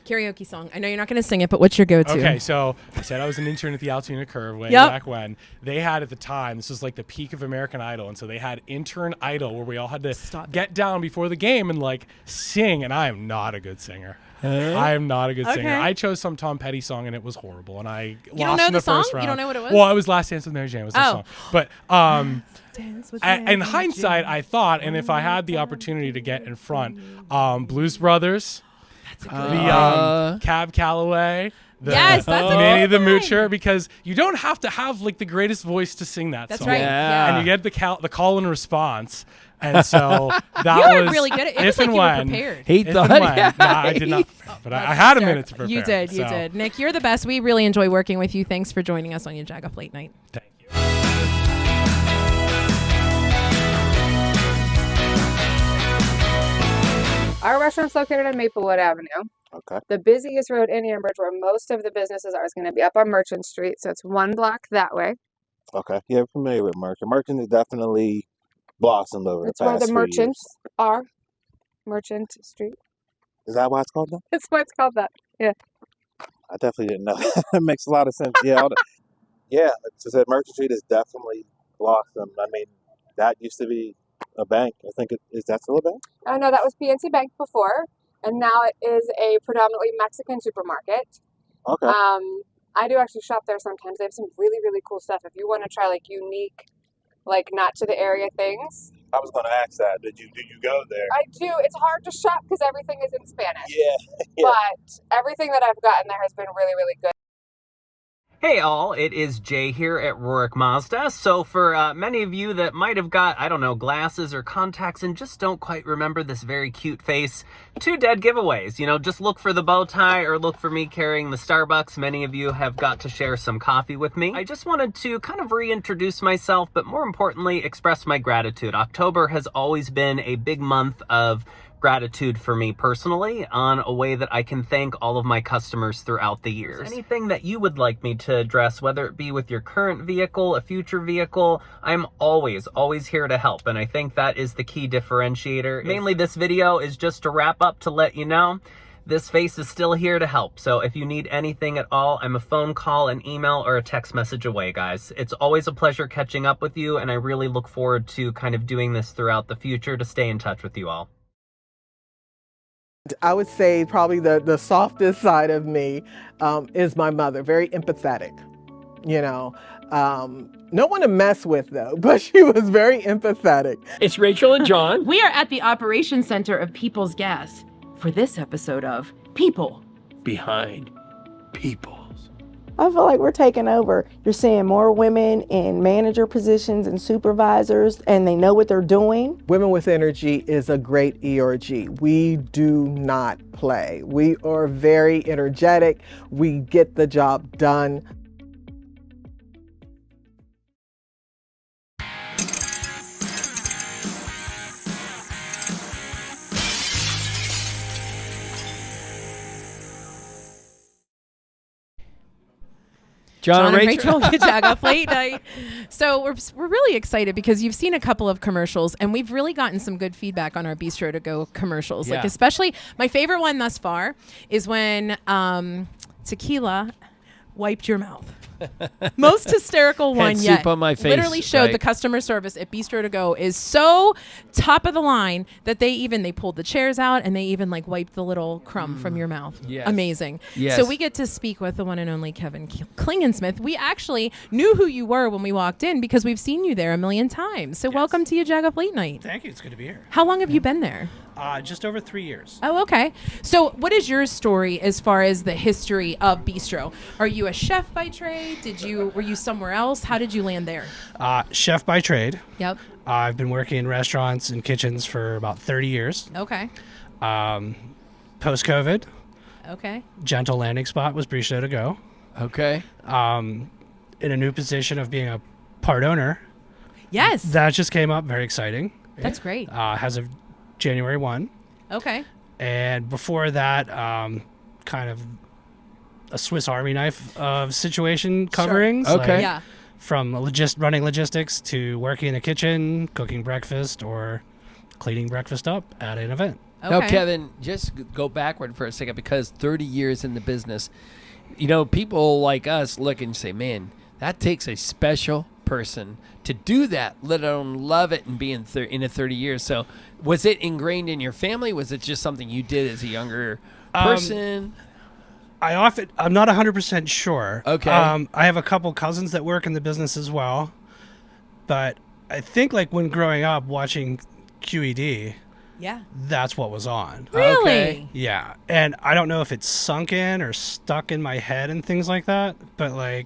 Karaoke song. I know you're not going to sing it, but what's your go-to? Okay, so I said I was an intern at the Altoona Curve way Yep. back when. They had at the time, this was like the peak of American Idol, and so they had Intern Idol where we all had to get down before the game and like sing, and I am not a good singer. I am not a good singer. Okay. I chose some Tom Petty song, and it was horrible, and I don't lost know in the the first song? round. You don't know what it was? Well, it was Last Dance with Mary Jane was the song. But Dance with in Mary hindsight, Jane. I thought, and if I had the opportunity to get in front, Blues Brothers, the Cab Calloway, Yes, that's a Manny good the one. Moocher, because you don't have to have like the greatest voice to sing that That's song. right. Yeah. And you get the call and response. And so that You were was really good at it. It if was like and you were when. prepared. He If thought, and when. Nah, I did not. But I had a minute to prepare. You did. You so. did. Nick, you're the best. We really enjoy working with you. Thanks for joining us on YaJagoff Late Night. Thank you. Our restaurant's located on Maplewood Avenue. Okay. The busiest road in Ambridge, where most of the businesses are, is going to be up on Merchant Street. So it's one block that way. Okay. Yeah, I'm familiar with Merchant. Merchant has definitely blossomed over It's the where past the few merchants are. Merchant Street. years. Is that why it's called that? That's why it's called that. Yeah. I definitely didn't know. It makes a lot of sense. Yeah. Yeah. So that Merchant Street has definitely blossomed. I mean, that used to be a bank. I think is that still a bank? Oh, no, that was PNC Bank before. And now it is a predominantly Mexican supermarket. Okay. I do actually shop there sometimes. They have some really, really cool stuff. If you want to try like unique, like not to the area things. I was going to ask that. Do you go there? I do. It's hard to shop because everything is in Spanish. Yeah. But everything that I've gotten there has been really, really good. Hey all, it is Jay here at Rorick Mazda. So for many of you that might have got, I don't know, glasses or contacts and just don't quite remember this very cute face, 2 dead giveaways. You know, just look for the bow tie or look for me carrying the Starbucks. Many of you have got to share some coffee with me. I just wanted to kind of reintroduce myself, but more importantly, express my gratitude. October has always been a big month of gratitude for me personally on a way that I can thank all of my customers throughout the years. Anything that you would like me to address, whether it be with your current vehicle, a future vehicle, I'm always here to help. And I think that is the key differentiator. Mainly this video is just to wrap up to let you know this face is still here to help. So if you need anything at all, I'm a phone call, an email, or a text message away, guys. It's always a pleasure catching up with you, and I really look forward to kind of doing this throughout the future to stay in touch with you all. I would say probably the softest side of me is my mother, very empathetic, you know. No one to mess with though, but she was very empathetic. It's Rachel and John. We are at the Operations Center of People's Gas for this episode of People Behind People. I feel like we're taking over. You're seeing more women in manager positions and supervisors, and they know what they're doing. Women with Energy is a great ERG. We do not play. We are very energetic. We get the job done. John and Rachael. YaJagoff Late Night. So we're really excited because you've seen a couple of commercials and we've really gotten some good feedback on our Bistro to Go commercials. Yeah. Like especially my favorite one thus far is when tequila wiped your mouth. Most hysterical one Had yet. soup on my face, Literally showed right. the customer service at Bistro to Go is so top of the line that they pulled the chairs out and they even like wiped the little crumb from your mouth. Yes. Amazing. Yes. So we get to speak with the one and only Kevin Klingensmith. We actually knew who you were when we walked in because we've seen you there a million times. So welcome to YaJagoff Late Night. Thank you. It's good to be here. How long have you been there? Just over 3 years. Oh, okay. So what is your story as far as the history of Bistro? Are you a chef by trade? Were you somewhere else? How did you land there? Chef by trade. Yep. I've been working in restaurants and kitchens for about 30 years. Okay. Post-COVID. Okay. Gentle landing spot was Bistro to go. Okay. In a new position of being a part owner. Yes. That just came up. Very exciting. That's great. As of January 1. Okay. And before that, kind of a Swiss Army knife of situation coverings. Sure. Okay. Like Yeah. From running logistics to working in a kitchen, cooking breakfast, or cleaning breakfast up at an event. Okay. Now, Kevin, just go backward for a second, because 30 years in the business, people like us look and say, man, that takes a special person to do that, let alone love it and be in 30 years. So was it ingrained in your family? Was it just something you did as a younger person? I'm not 100% sure. Okay. I have a couple cousins that work in the business as well. But I think when growing up watching QED, yeah, that's what was on. Really? Okay. Yeah. And I don't know if it's sunk in or stuck in my head and things like that, but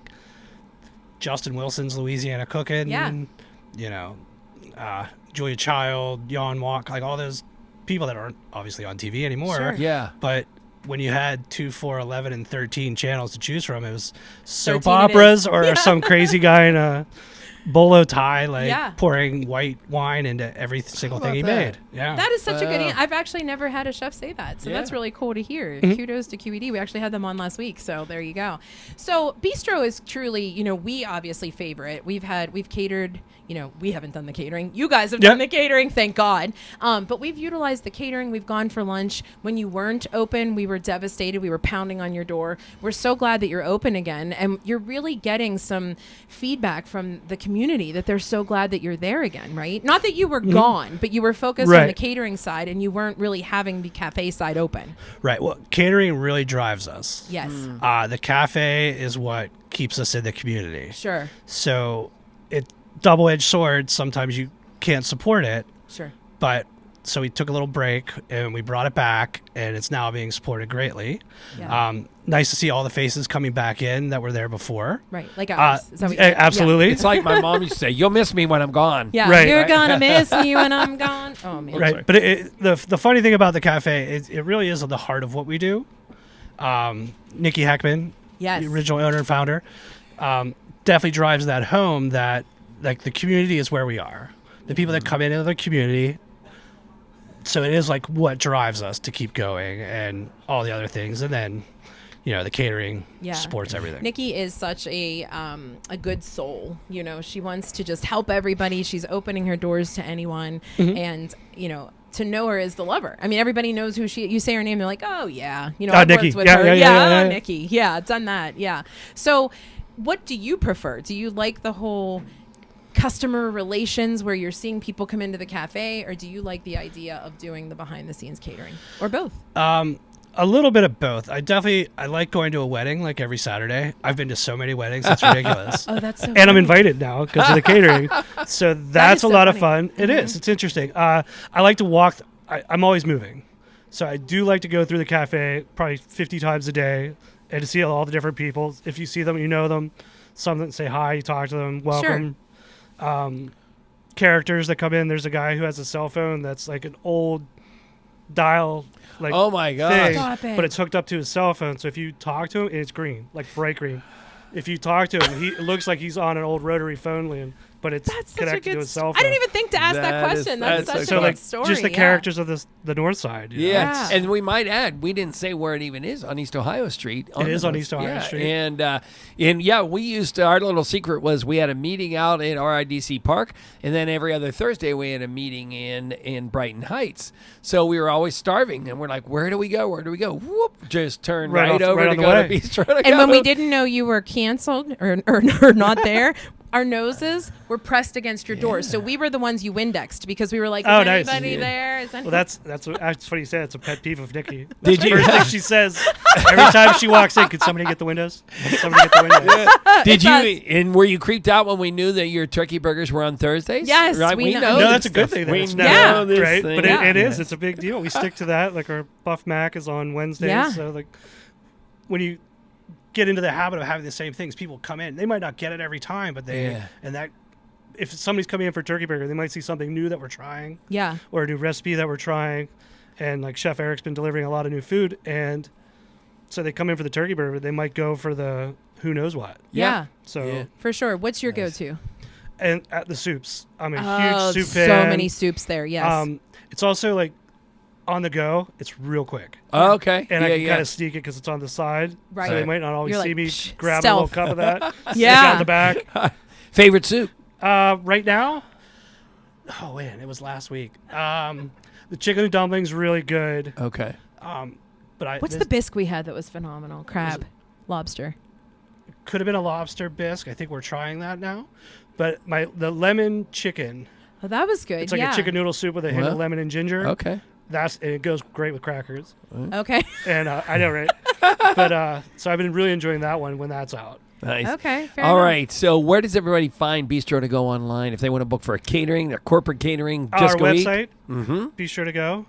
Justin Wilson's Louisiana Cooking, Julia Child, Jan Walk, all those people that aren't obviously on TV anymore. Sure. Yeah. But when you had 2, 4, 11, and 13 channels to choose from, it was soap 13 operas it or is. some crazy guy in a bolo tie, Yeah. pouring white wine into every single thing he made. Yeah. That is such a good I've actually never had a chef say that. So that's really cool to hear. Kudos to QED. We actually had them on last week. So there you go. So Bistro is truly, we obviously favor it. We've catered, we haven't done the catering. You guys have done the catering, thank God. But we've utilized the catering. We've gone for lunch. When you weren't open, we were devastated. We were pounding on your door. We're so glad that you're open again. And you're really getting some feedback from the community that they're so glad that you're there again, right? Not that you were gone, but you were focused on the catering side and you weren't really having the cafe side open. Right. Well, catering really drives us. Yes. The cafe is what keeps us in the community. Sure. So it's double-edged sword. Sometimes you can't support it. Sure. But so we took a little break and we brought it back, and it's now being supported greatly. Yeah. Nice to see all the faces coming back in that were there before. Right, like us. Is that what Absolutely. It's like my mom used to say, you'll miss me when I'm gone. Yeah, Right. you're gonna miss me when I'm gone. Oh man. Right, but the funny thing about the cafe is it really is at the heart of what we do. Nikki Heckman, yes, the original owner and founder, definitely drives that home that the community is where we are. The people that come into the community. So it is what drives us to keep going and all the other things, and then the catering supports everything. Nikki is such a good soul. She wants to just help everybody. She's opening her doors to anyone, and to know her is the lover. I mean, everybody knows who she. You say her name, they're like, oh yeah, I've Nikki. worked with Yeah, her. yeah, Nikki. Yeah, done that. Yeah. So, what do you prefer? Do you like the whole customer relations where you're seeing people come into the cafe, or do you like the idea of doing the behind the scenes catering, or both? A little bit of both. I like going to a wedding every Saturday. I've been to so many weddings, it's ridiculous. Oh, that's so and funny. I'm invited now because of the catering. So that's so a lot of funny. fun. It is. It's interesting. I like to walk. I'm always moving. So I do like to go through the cafe probably 50 times a day and to see all the different people. If you see them, you know them. Some that say hi, you talk to them, welcome. Sure. Characters that come in. There's a guy who has a cell phone that's an old dial oh my gosh, thing, but it's hooked up to his cell phone. So if you talk to him, it's green, bright green. If you talk to him, it looks like he's on an old rotary phone line, but it's connected to his cell phone. I didn't even think to ask that question. That's such a good story. Just the characters of the north side. Yeah. And we might add, we didn't say where it even is on East Ohio Street. It is on East Ohio Street. And we used to, our little secret was we had a meeting out at RIDC Park, and then every other Thursday we had a meeting in Brighton Heights. So we were always starving, and we're like, where do we go? Where do we go? Whoop, just turn right over to go to Bistro. And when we didn't know you were canceled or not there, our noses were pressed against your doors, so we were the ones you indexed because we were like, Oh, "Is nice. anybody there?" Is Well, that's funny you said. It's a pet peeve of Nikki. Did That's the you- first thing she says every time she walks in? Could somebody get the windows? Could somebody get the windows? Did you? And were you creeped out when we knew that your turkey burgers were on Thursdays? Yes, right? we know. No, this that's a good stuff. thing. That We it's know not, this right? thing. But it is. Yeah. It's a big deal. We stick to that. Like our Buff Mac is on Wednesdays. Yeah. So like when you get into the habit of having the same things, people come in. They might not get it every time, but if somebody's coming in for turkey burger, they might see something new that we're trying. Yeah. Or a new recipe that we're trying. And like Chef Eric's been delivering a lot of new food, and so they come in for the turkey burger, but they might go for the who knows what. Yeah. So for sure. What's your go-to? And at the soups, I'm a huge soup so fan. many soups there. Yes. It's also like on the go. It's real quick. Oh, okay. And I Yeah, can yeah. kind of sneak it because it's on the side. Right. So they might not always You're see like, me psh, grab stealth. a little cup of that. Stick Yeah. out the back. Favorite soup? Right now? Oh, man. It was last week. The chicken and dumplings really good. Okay. But What's the bisque we had that was phenomenal? Crab, lobster. Could have been a lobster bisque. I think we're trying that now. But the lemon chicken. Oh, that was good. It's like a chicken noodle soup with a hint of lemon and ginger. Okay. And it goes great with crackers. Okay. And I know, right? But so I've been really enjoying that one when that's out. Nice. Okay. Fair All enough. right. So where does everybody find Bistro to go online if they want to book for a catering, their corporate catering? Our Just go eat? website, Mm-hmm. be sure to go.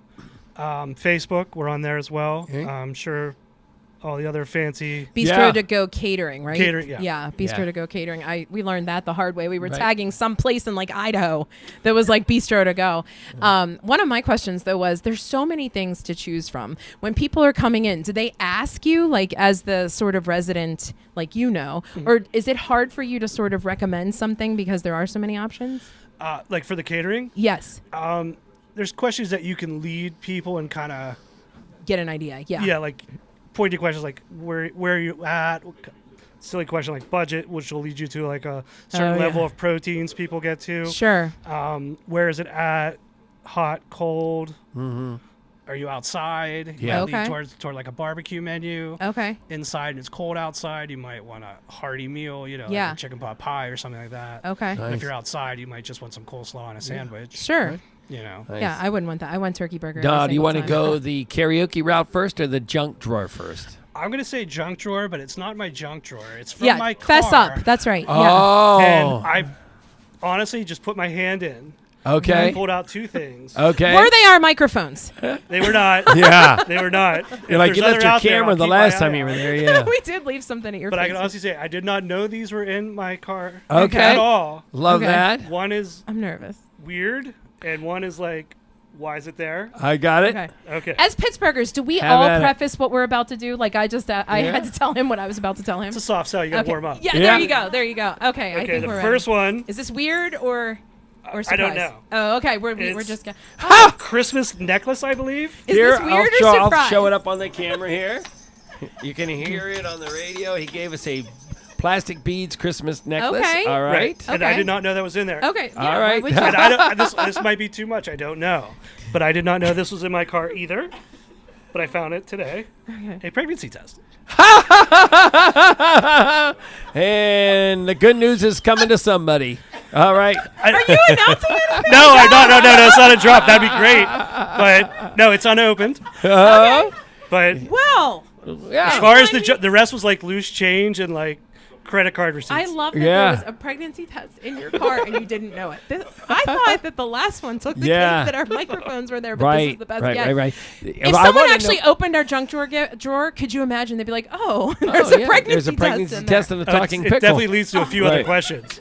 Facebook, we're on there as well. I'm sure all the other fancy Bistro to Go Catering, right? Catering, yeah. Bistro to Go Catering. We learned that the hard way. We were Right. tagging some place in like Idaho that was like Bistro to Go. One of my questions though was there's so many things to choose from. When people are coming in, do they ask you like as the sort of resident, like or is it hard for you to sort of recommend something because there are so many options? Like for the catering? Yes. There's questions that you can lead people and kind of get an idea. Yeah. Yeah, like pointy questions like where are you at? Silly question like budget, which will lead you to like a certain level of proteins people get to. Sure. Where is it at? Hot, cold. Mm-hmm. Are you outside? Yeah. You might lead toward like a barbecue menu. Okay. Inside and it's cold outside, you might want a hearty meal, like a chicken pot pie or something like that. Okay. Nice. If you're outside, you might just want some coleslaw and a sandwich. Sure. Nice. Yeah, I wouldn't want that. I want turkey burger. No, every do you want to single time. go the karaoke route first or the junk drawer first? I'm going to say junk drawer, but it's not my junk drawer. It's from my car. fess up. That's right. Oh. Yeah. And I honestly just put my hand in. Okay. And pulled out two things. Okay. Were they our microphones? They were not. Yeah. They were not. You're like, you left your camera the last time you were there, yeah. We did leave something at your But face. I can honestly say I did not know these were in my car Okay. at all. Love that. One is I'm nervous. Weird, and one is like, why is it there? I got it. Okay. As Pittsburghers, do we Have all at it. preface what we're about to do? Like I just, I Yeah. had to tell him what I was about to tell him. It's a soft sell. You got to Okay. warm up. Yeah, there you go. There you go. Okay, I Okay, think the we're first ready. one. Is this weird or surprise? I don't know. Oh, okay. We're It's- just gonna. Christmas necklace, I believe. Is Here, this weird or I'll surprise? show it up on the camera here. You can hear it on the radio. He gave us a plastic beads Christmas necklace. Okay. All right. And I did not know that was in there. Okay. All yeah, right. why would you- And I don't, this might be too much. I don't know. But I did not know this was in my car either. But I found it today. Okay. A pregnancy test. And the good news is coming to somebody. All right. Are you announcing it? No, no, it's not a drop. That'd be great. But no, it's unopened. But Well, yeah. as far as the rest was like loose change and like credit card receipts. I love that Yeah. there was a pregnancy test in your car and you didn't know it. I thought that the last one took the Yeah. case that our microphones were there, but Right. this is the best Right. yet. Right. If I someone wanna actually know- opened our junk drawer, could you imagine? They'd be like, "Oh, there's Oh, a yeah. pregnancy There's a pregnancy test." test and a talking it pickle. definitely leads to a few other Right. questions.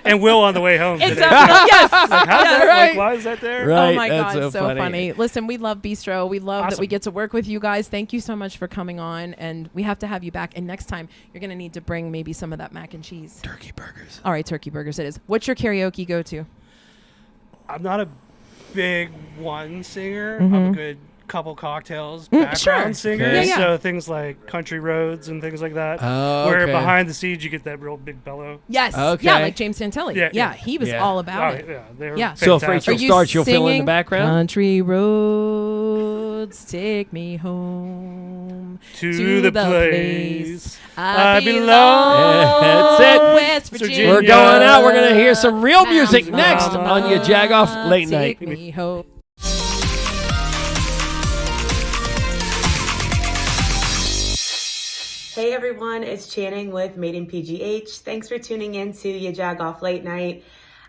And Will on the way home. It today. definitely, yes. Like, how's that? yes. Like, why is that there? Right. Oh my That's God, so so funny. funny. Listen, we love Bistro. We love that we Awesome. get to work with you guys. Thank you so much for coming on, and we have to have you back. And next time, you're going to need to bring maybe some of that mac and cheese. Turkey burgers. All right, turkey burgers it is. What's your karaoke go-to? I'm not a big one singer. Mm-hmm. I'm a good couple cocktails background sure. singer. Okay. Yeah. So things like country roads and things like that. Oh, Where okay. behind the scenes you get that real big bellow. Yes. Okay. Yeah, like James Santelli. Yeah, Yeah, yeah. he was Yeah. all about Oh, it. yeah, they were Yeah. So fantastic. afraid she'll start, you'll fill in the background? Country roads roads take me home to the place I belong. That's it. West Virginia. We're going out. We're going to hear some real music next on YaJagoff Late Night. Take me home. Hey everyone, it's Channing with Made in PGH. Thanks for tuning in to YaJagoff Late Night.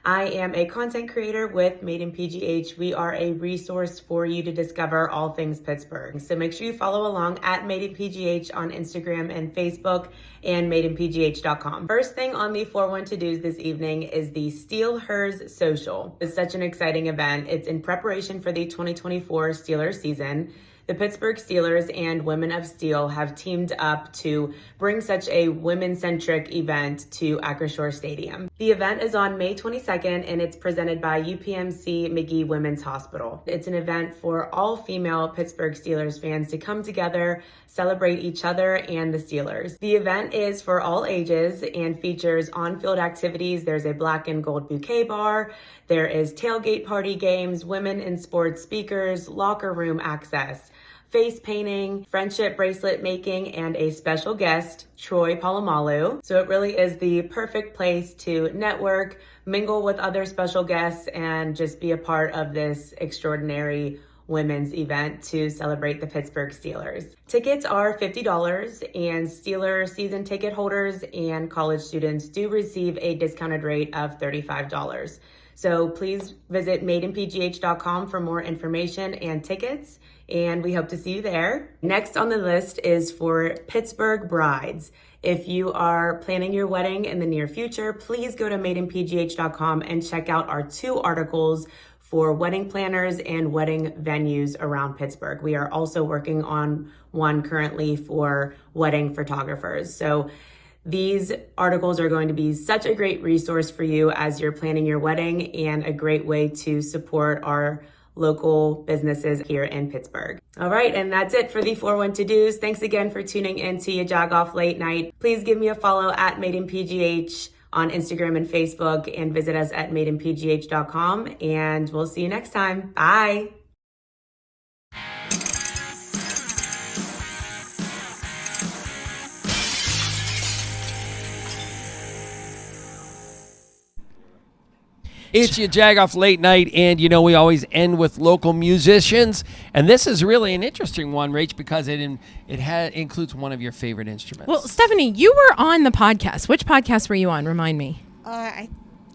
I am a content creator with Made in PGH. We are a resource for you to discover all things Pittsburgh. So make sure you follow along at Made in PGH on Instagram and Facebook and madeinpgh.com. First thing on the 4-1 to-dos this evening is the Steel Hers Social. It's such an exciting event. It's in preparation for the 2024 Steelers season. The Pittsburgh Steelers and Women of Steel have teamed up to bring such a women-centric event to Acrisure Stadium. The event is on May 22nd and it's presented by UPMC Magee Women's Hospital. It's an event for all female Pittsburgh Steelers fans to come together, celebrate each other and the Steelers. The event is for all ages and features on-field activities. There's a black and gold bouquet bar. There is tailgate party games, women in sports speakers, locker room access, face painting, friendship bracelet making, and a special guest, Troy Polamalu. So it really is the perfect place to network, mingle with other special guests, and just be a part of this extraordinary women's event to celebrate the Pittsburgh Steelers. Tickets are $50, and Steeler season ticket holders and college students do receive a discounted rate of $35. So please visit madeinpgh.com for more information and tickets, and we hope to see you there. Next on the list is for Pittsburgh brides. If you are planning your wedding in the near future, please go to madeinpgh.com and check out our 2 articles for wedding planners and wedding venues around Pittsburgh. We are also working on one currently for wedding photographers. So these articles are going to be such a great resource for you as you're planning your wedding and a great way to support our local businesses here in Pittsburgh. All right, and that's it for the 4-1 to-dos. Thanks again for tuning in to YaJagoff Late Night. Please give me a follow at Made in PGH on Instagram and Facebook, and visit us at madeinpgh.com, and we'll see you next time. Bye. It's YaJagoff Late Night, and you know we always end with local musicians, and this is really an interesting one, Rach, because it includes one of your favorite instruments. Well, Stephanie, you were on the podcast. Which podcast were you on? Remind me.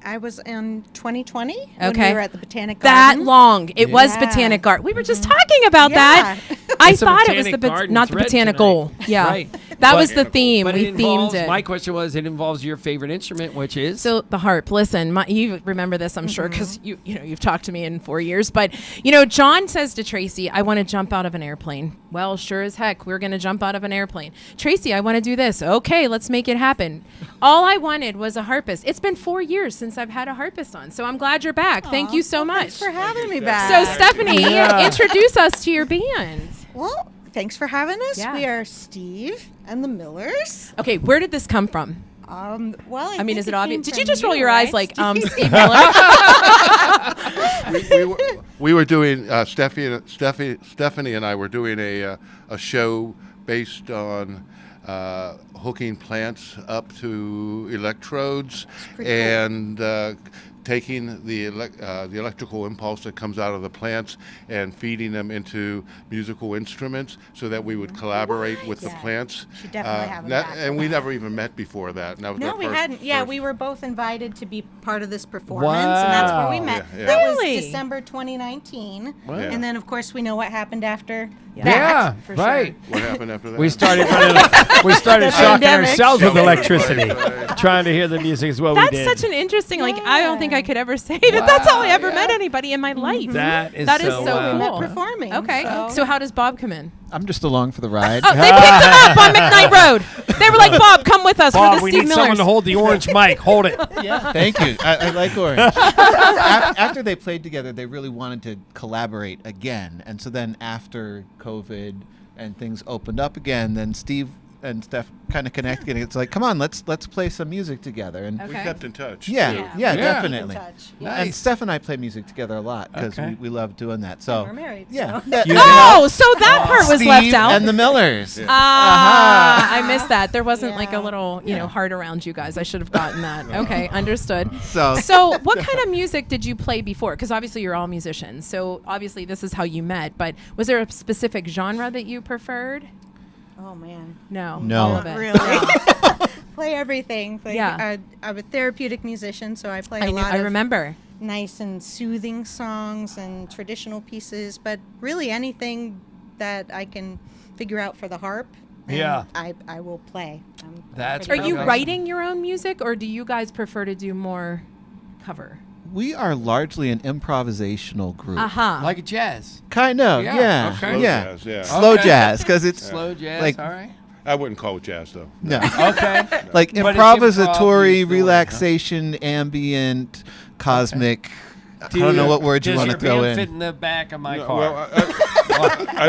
I was in 2020 Okay. when we were at the Botanic That Garden. long. It was Yeah. Botanic Garden. We were just talking about that. I It's a thought it was Botanic the Garden not the thread botanical. tonight. Yeah. Right. That But- was the theme. But We it involves, themed it. my question was, it involves your favorite instrument, which is? So the harp. Listen, you remember this, I'm sure, because you've talked to me in 4 years. But John says to Tracy, "I want to jump out of an airplane." Well, sure as heck, we're going to jump out of an airplane. Tracy, I want to do this. Okay, let's make it happen. All I wanted was a harpist. It's been 4 years since I've had a harpist on, so I'm glad you're back. Thank you so much. Thanks for having me back. So Stephanie, introduce us to your band. Well, thanks for having us. Yeah. We are Steve and the Millers. Okay, where did this come from? Well, I mean, is it think obvious? came Did from you just roll your eyes like right? Steve Miller? we were doing Stephanie and I were doing a show based on hooking plants up to electrodes and taking the electrical impulse that comes out of the plants and feeding them into musical instruments so that we would collaborate with the plants. Should definitely have them back. And we never even met before that. And that was No, our we first- hadn't. Yeah, first- we were both invited to be part of this performance, and that's where we met. Yeah, yeah. That Really? was December 2019. Wow. And then, of course, we know what happened after Yeah, that. for right. What happened after that? We started shocking pandemic. ourselves with Right, electricity, right. trying to hear the music is what we That's did. such an interesting, I don't think I could ever say that that's how I ever met anybody in my life. That is That is so so wow. We met cool. performing. Okay, so how does Bob come in? I'm just along for the ride. Oh, they picked him up on McKnight Road. They were like, Bob, come with us. Bob, We're the we Steve need someone Millers. to hold the orange mic. Hold it. Yeah, thank you. I like Orange. After they played together, they really wanted to collaborate again. And so then after COVID and things opened up again, then Steve and Steph kind of connected. It's like, come on, let's play some music together. And We kept in touch. Yeah, too. definitely. touch. And Steph and I play music together a lot because we love doing that. So We're married. yeah. So. So that part was left Steve out. and the Millers. I missed that. There wasn't like a little, heart around you guys. I should have gotten that. Okay, understood. So what kind of music did you play before? Because obviously you're all musicians. So obviously this is how you met. But was there a specific genre that you preferred? Oh man, No. not really. Play everything. Play, Yeah. I'm a therapeutic musician, so I play I a knew- lot I of remember. nice and soothing songs and traditional pieces, but really anything that I can figure out for the harp. and Yeah. I will play. That's Are you awesome. writing your own music, or do you guys prefer to do more cover? We are largely an improvisational group. Like a jazz. Kind of, Yeah, yeah. okay. Yeah. Slow jazz, yeah. Slow Okay. jazz, because it's Slow jazz, like, all right. I wouldn't call it jazz, though. No. Okay. Like But it's improvisatory, improv, relaxation, ambient, cosmic. I don't know what word you want to Does your throw van in. fit in the back of my No, car? well,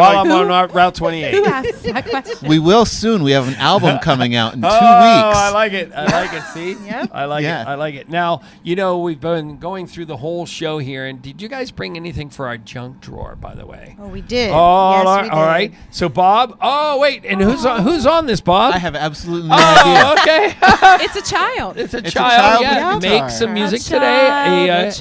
While I'm on Route 28. Who asked that question? We will soon. We have an album coming out in 2 weeks. I like it. I like it. See? Yep. I like Yeah. it. I like it. Now, we've been going through the whole show here, and did you guys bring anything for our junk drawer, by the way? Oh, we did. Oh, Yes, all we all right. did. So, Bob. Oh, wait. And who's on this, Bob? I have absolutely no idea. Oh, okay. It's a child. It's a It's a child. child Yeah. with Make guitar. some music A today. child,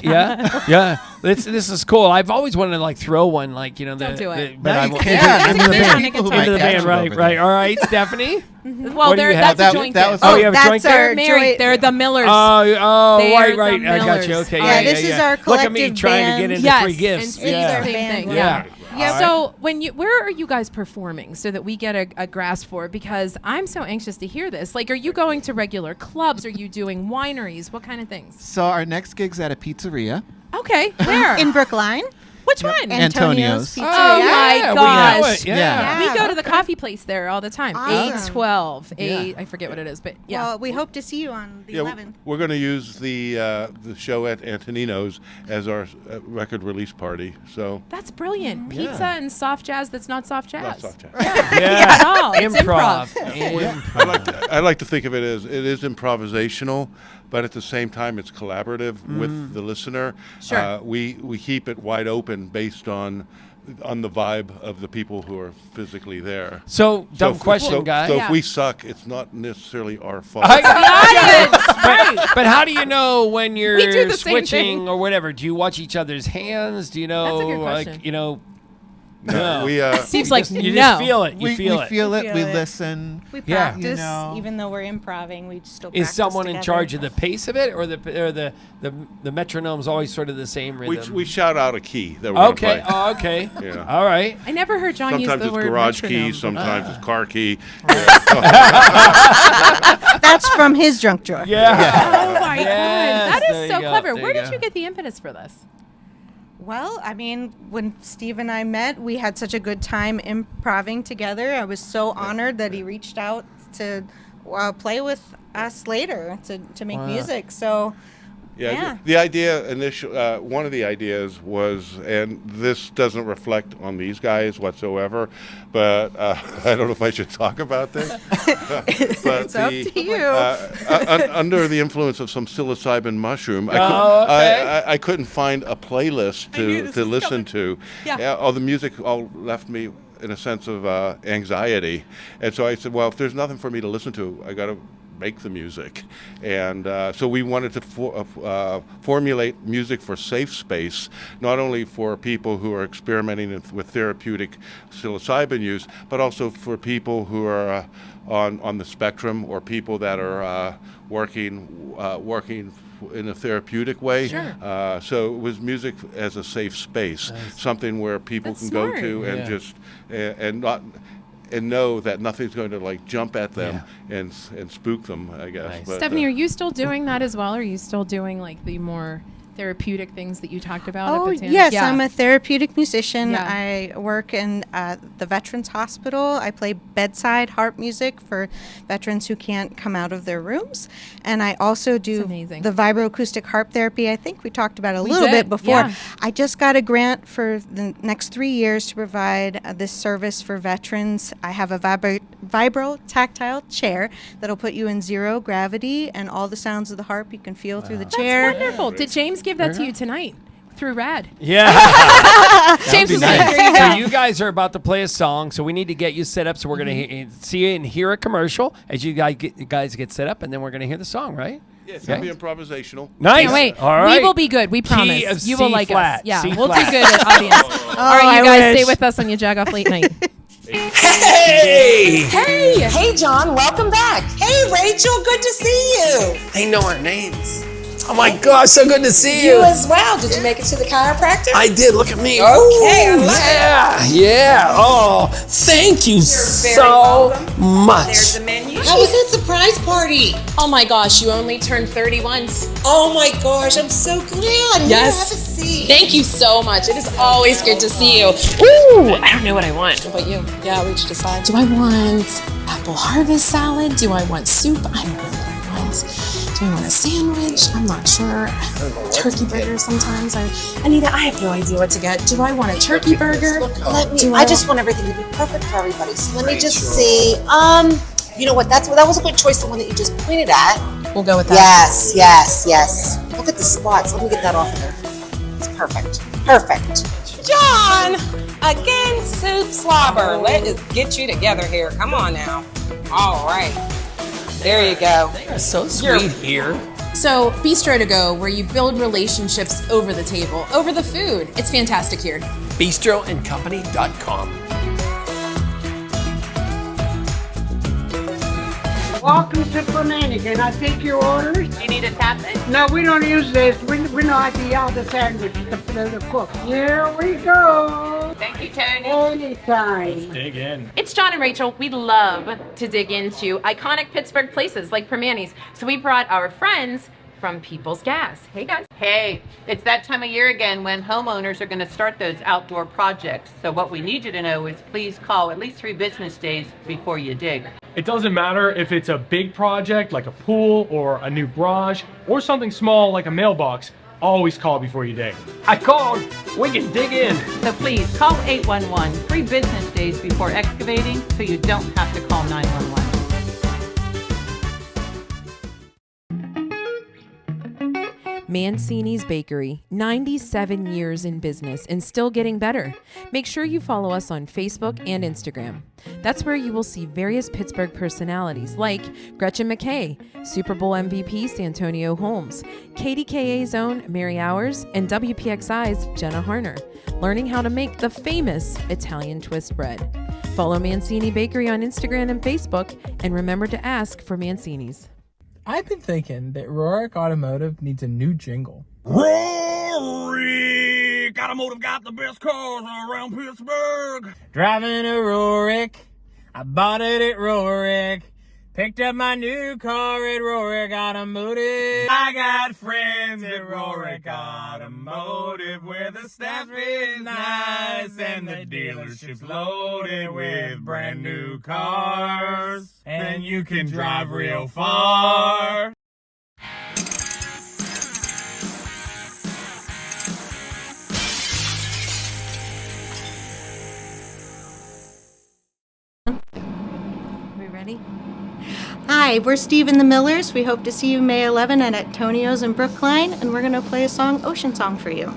Yeah. This is cool. I've always wanted to throw one Don't do it. but No, I you won't. can't. Yeah, Into the there's band. one People who against Into might the catch band, them right, over right. there. All right, Stephanie. Well, What do you have? that's a joint. That was Oh, our- you have a that's joint our there? They're married. joint- They're the Millers. Oh, They're right. the I got you. Millers. Okay. Yeah, this is our Look at me collective trying to band. get into Yes, free gifts. and Steve's Yeah. our same band. thing. Yeah. Yeah. All So where are you guys performing so that we get a grasp for it? Because I'm so anxious to hear this. Like, are you going to regular clubs? Are you doing wineries? What kind of things? So our next gig's at a pizzeria. Okay, where? In Brookline. Which one? Antonio's. Pizzeria. Oh my yeah, we know gosh. it. Yeah. We go to the coffee place there all the time. Awesome. 812. I forget what it is, but yeah. Well, we hope to see you on the 11th. we're going to use the show at Antonino's as our record release party. So That's brilliant. Pizza and soft jazz that's not soft jazz. not soft jazz. Yeah. Not at all. It's improv. Improv. I like to think of it as it is improvisational, but at the same time it's collaborative with the listener. Sure. We keep it wide open based on the vibe of the people who are physically there. So, dumb if- question, so, guy. So Yeah. if we suck, it's not necessarily our fault. I got The audience, right. But how do you know when We you're do the same switching thing. or whatever? Do you watch each other's hands? Do you know, That's a good question. No, we Seems like you no. just feel it. You We feel feel it. it. We listen. We Yeah. practice, You know. even though we're improving. We still Is practice someone in together. charge of the pace of it, or the metronome's always sort of the same rhythm? we shout out a key that we're gonna Okay. play. Oh, okay. Yeah. All right. I never heard John Sometimes use the it's word garage metronome. key, sometimes it's car key. That's from his junk drawer. Yeah. Oh my Yes, god, that there is you so go, clever. there Where you did go. you get the impetus for this? Well, I mean, when Steve and I met, we had such a good time improvising together. I was so honored that he reached out to play with us later to make music. So, yeah. The idea one of the ideas was, and this doesn't reflect on these guys whatsoever, but I don't know if I should talk about this. But It's up to you. Under the influence of some psilocybin mushroom, okay. I couldn't find a playlist to listen to. Yeah. All the music all left me in a sense of anxiety, and so I said, well, if there's nothing for me to listen to, I got to make the music. And so we wanted to formulate music for safe space, not only for people who are experimenting with therapeutic psilocybin use, but also for people who are on the spectrum, or people that are working in a therapeutic way. Sure. So it was music as a safe space, something where people That's can smart. go to and Yeah. just and not and know that nothing's going to like jump at them and spook them, I guess. Nice. But, Stephanie, are you still doing that as well? Or are you still doing like the more therapeutic things that you talked about. Oh, at Botanic? yes, Yeah. I'm a therapeutic musician. Yeah. I work in the Veterans Hospital. I play bedside harp music for veterans who can't come out of their rooms. And I also do the vibroacoustic harp therapy. I think we talked about it a little bit before. Yeah. I just got a grant for the next 3 years to provide this service for veterans. I have a vibro-tactile chair that'll put you in zero gravity, and all the sounds of the harp you can feel through the chair. That's wonderful. Did James give that to you tonight through RAD? Yeah. James was nice. like, "Here you go." So you guys are about to play a song, so we need to get you set up. So we're going to see you and hear a commercial as you guys get set up, and then we're going to hear the song, right? Yeah, it's going to be improvisational. Nice. Can't wait. All right. We will be good. We Key promise. of You will C like flat. us. Yeah, C we'll flat. do good at audience. All right, you guys stay with us on YaJagoff Late Night. Hey! Hey, John, welcome back. Hey, Rachel, good to see you. They know our names. Oh my gosh, so good to see you. You as well. Did you make it to the chiropractor? I did. Look at me. Okay, I Ooh, love it. yeah. Oh, thank you so much. There's the menu. How was that surprise party? Oh my gosh, you only turned 30 once. Oh my gosh, I'm so glad. Yes. Have a seat. Thank you so much. It is always good to see you. Ooh, I don't know what I want. What about you? Yeah, we should decide. Do I want apple harvest salad? Do I want soup? I don't know what I want. Do I want a sandwich? I'm not sure. Turkey burger sometimes. Anita, I have no idea what to get. Do I want a turkey burger? I just want everything to be perfect for everybody. So let me just see. You know what? That was a good choice. The one that you just pointed at. We'll go with that. Yes. Look at the spots. Let me get that off of there. It's perfect. Perfect. John! Again, soup slobber. Let us get you together here. Come on now. All right. There you go. They are so sweet here. So, Bistro to go, where you build relationships over the table, over the food. It's fantastic here. Bistroandcompany.com. Welcome to Flamingo. Can I take your orders? You need a tap it? No, we don't use this. We know how to yell the sandwich the cook. Here we go. Thank you, Tony. Anytime. Dig in. It's John and Rachael. We love to dig into iconic Pittsburgh places like Permanis. So we brought our friends from People's Gas. Hey, guys. Hey, it's that time of year again when homeowners are going to start those outdoor projects. So what we need you to know is please call at least 3 business days before you dig. It doesn't matter if it's a big project like a pool or a new garage or something small like a mailbox. Always call before you dig. I called. We can dig in. So please call 811 3 business days before excavating so you don't have to call 911. Mancini's Bakery, 97 years in business and still getting better. Make sure you follow us on Facebook and Instagram. That's where you will see various Pittsburgh personalities like Gretchen McKay, Super Bowl MVP Santonio Holmes, KDKA's own Mary Hours, and WPXI's Jenna Harner, learning how to make the famous Italian twist bread. Follow Mancini Bakery on Instagram and Facebook, and remember to ask for Mancini's. I've been thinking that Rorick Automotive needs a new jingle. Rory! Automotive got the best cars around Pittsburgh. Driving a Rorick, I bought it at Rorick. Picked up my new car at Rorick Automotive. I got friends at Rorick Automotive where the staff is nice and the dealership's loaded with brand new cars. And you can drive real far. We ready? Hi, we're Steve and the Millers. We hope to see you May 11 at Antonio's in Brookline, and we're going to play a song, Ocean Song, for you.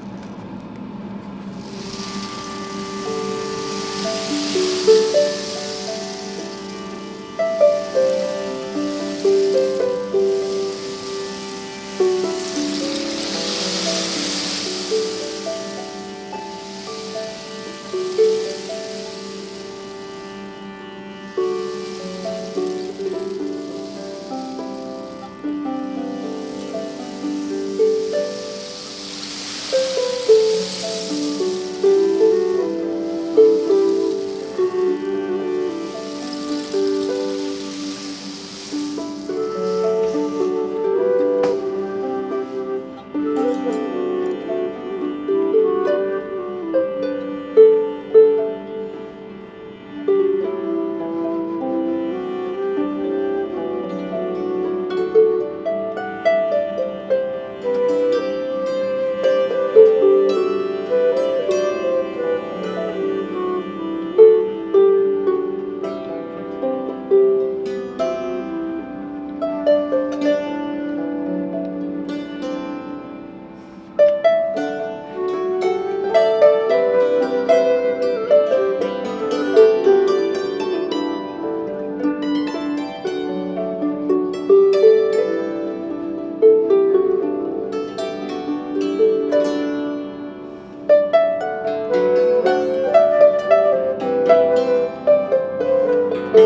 We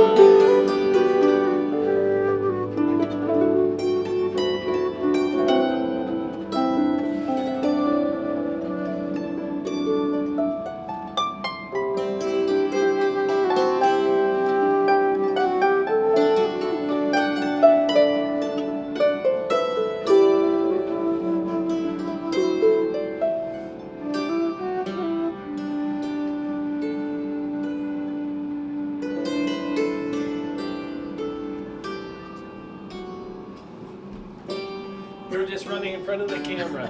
were just running in front of the camera.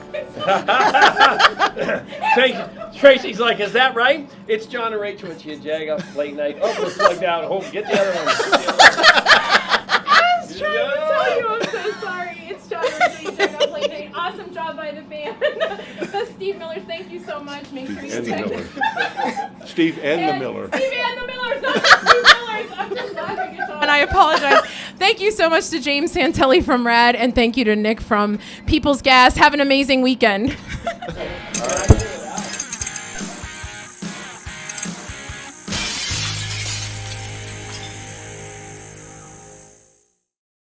Tracy's like, is that right? It's John and Rachael with YaJagoff late night. Oh, we're plugged out. Hold, get the other one. I was trying to tell you, I'm so sorry. It's John and Rachael YaJagoff late night. Awesome job by the band. Steve Miller, thank you so much. Make sure you Steve and the Miller. Steve and the Millers, not the Steve Millers. I'm just laughing at John. And I apologize. Thank you so much to James Santelli from RAD, and thank you to Nick from People's Gas. Have an amazing weekend. All right.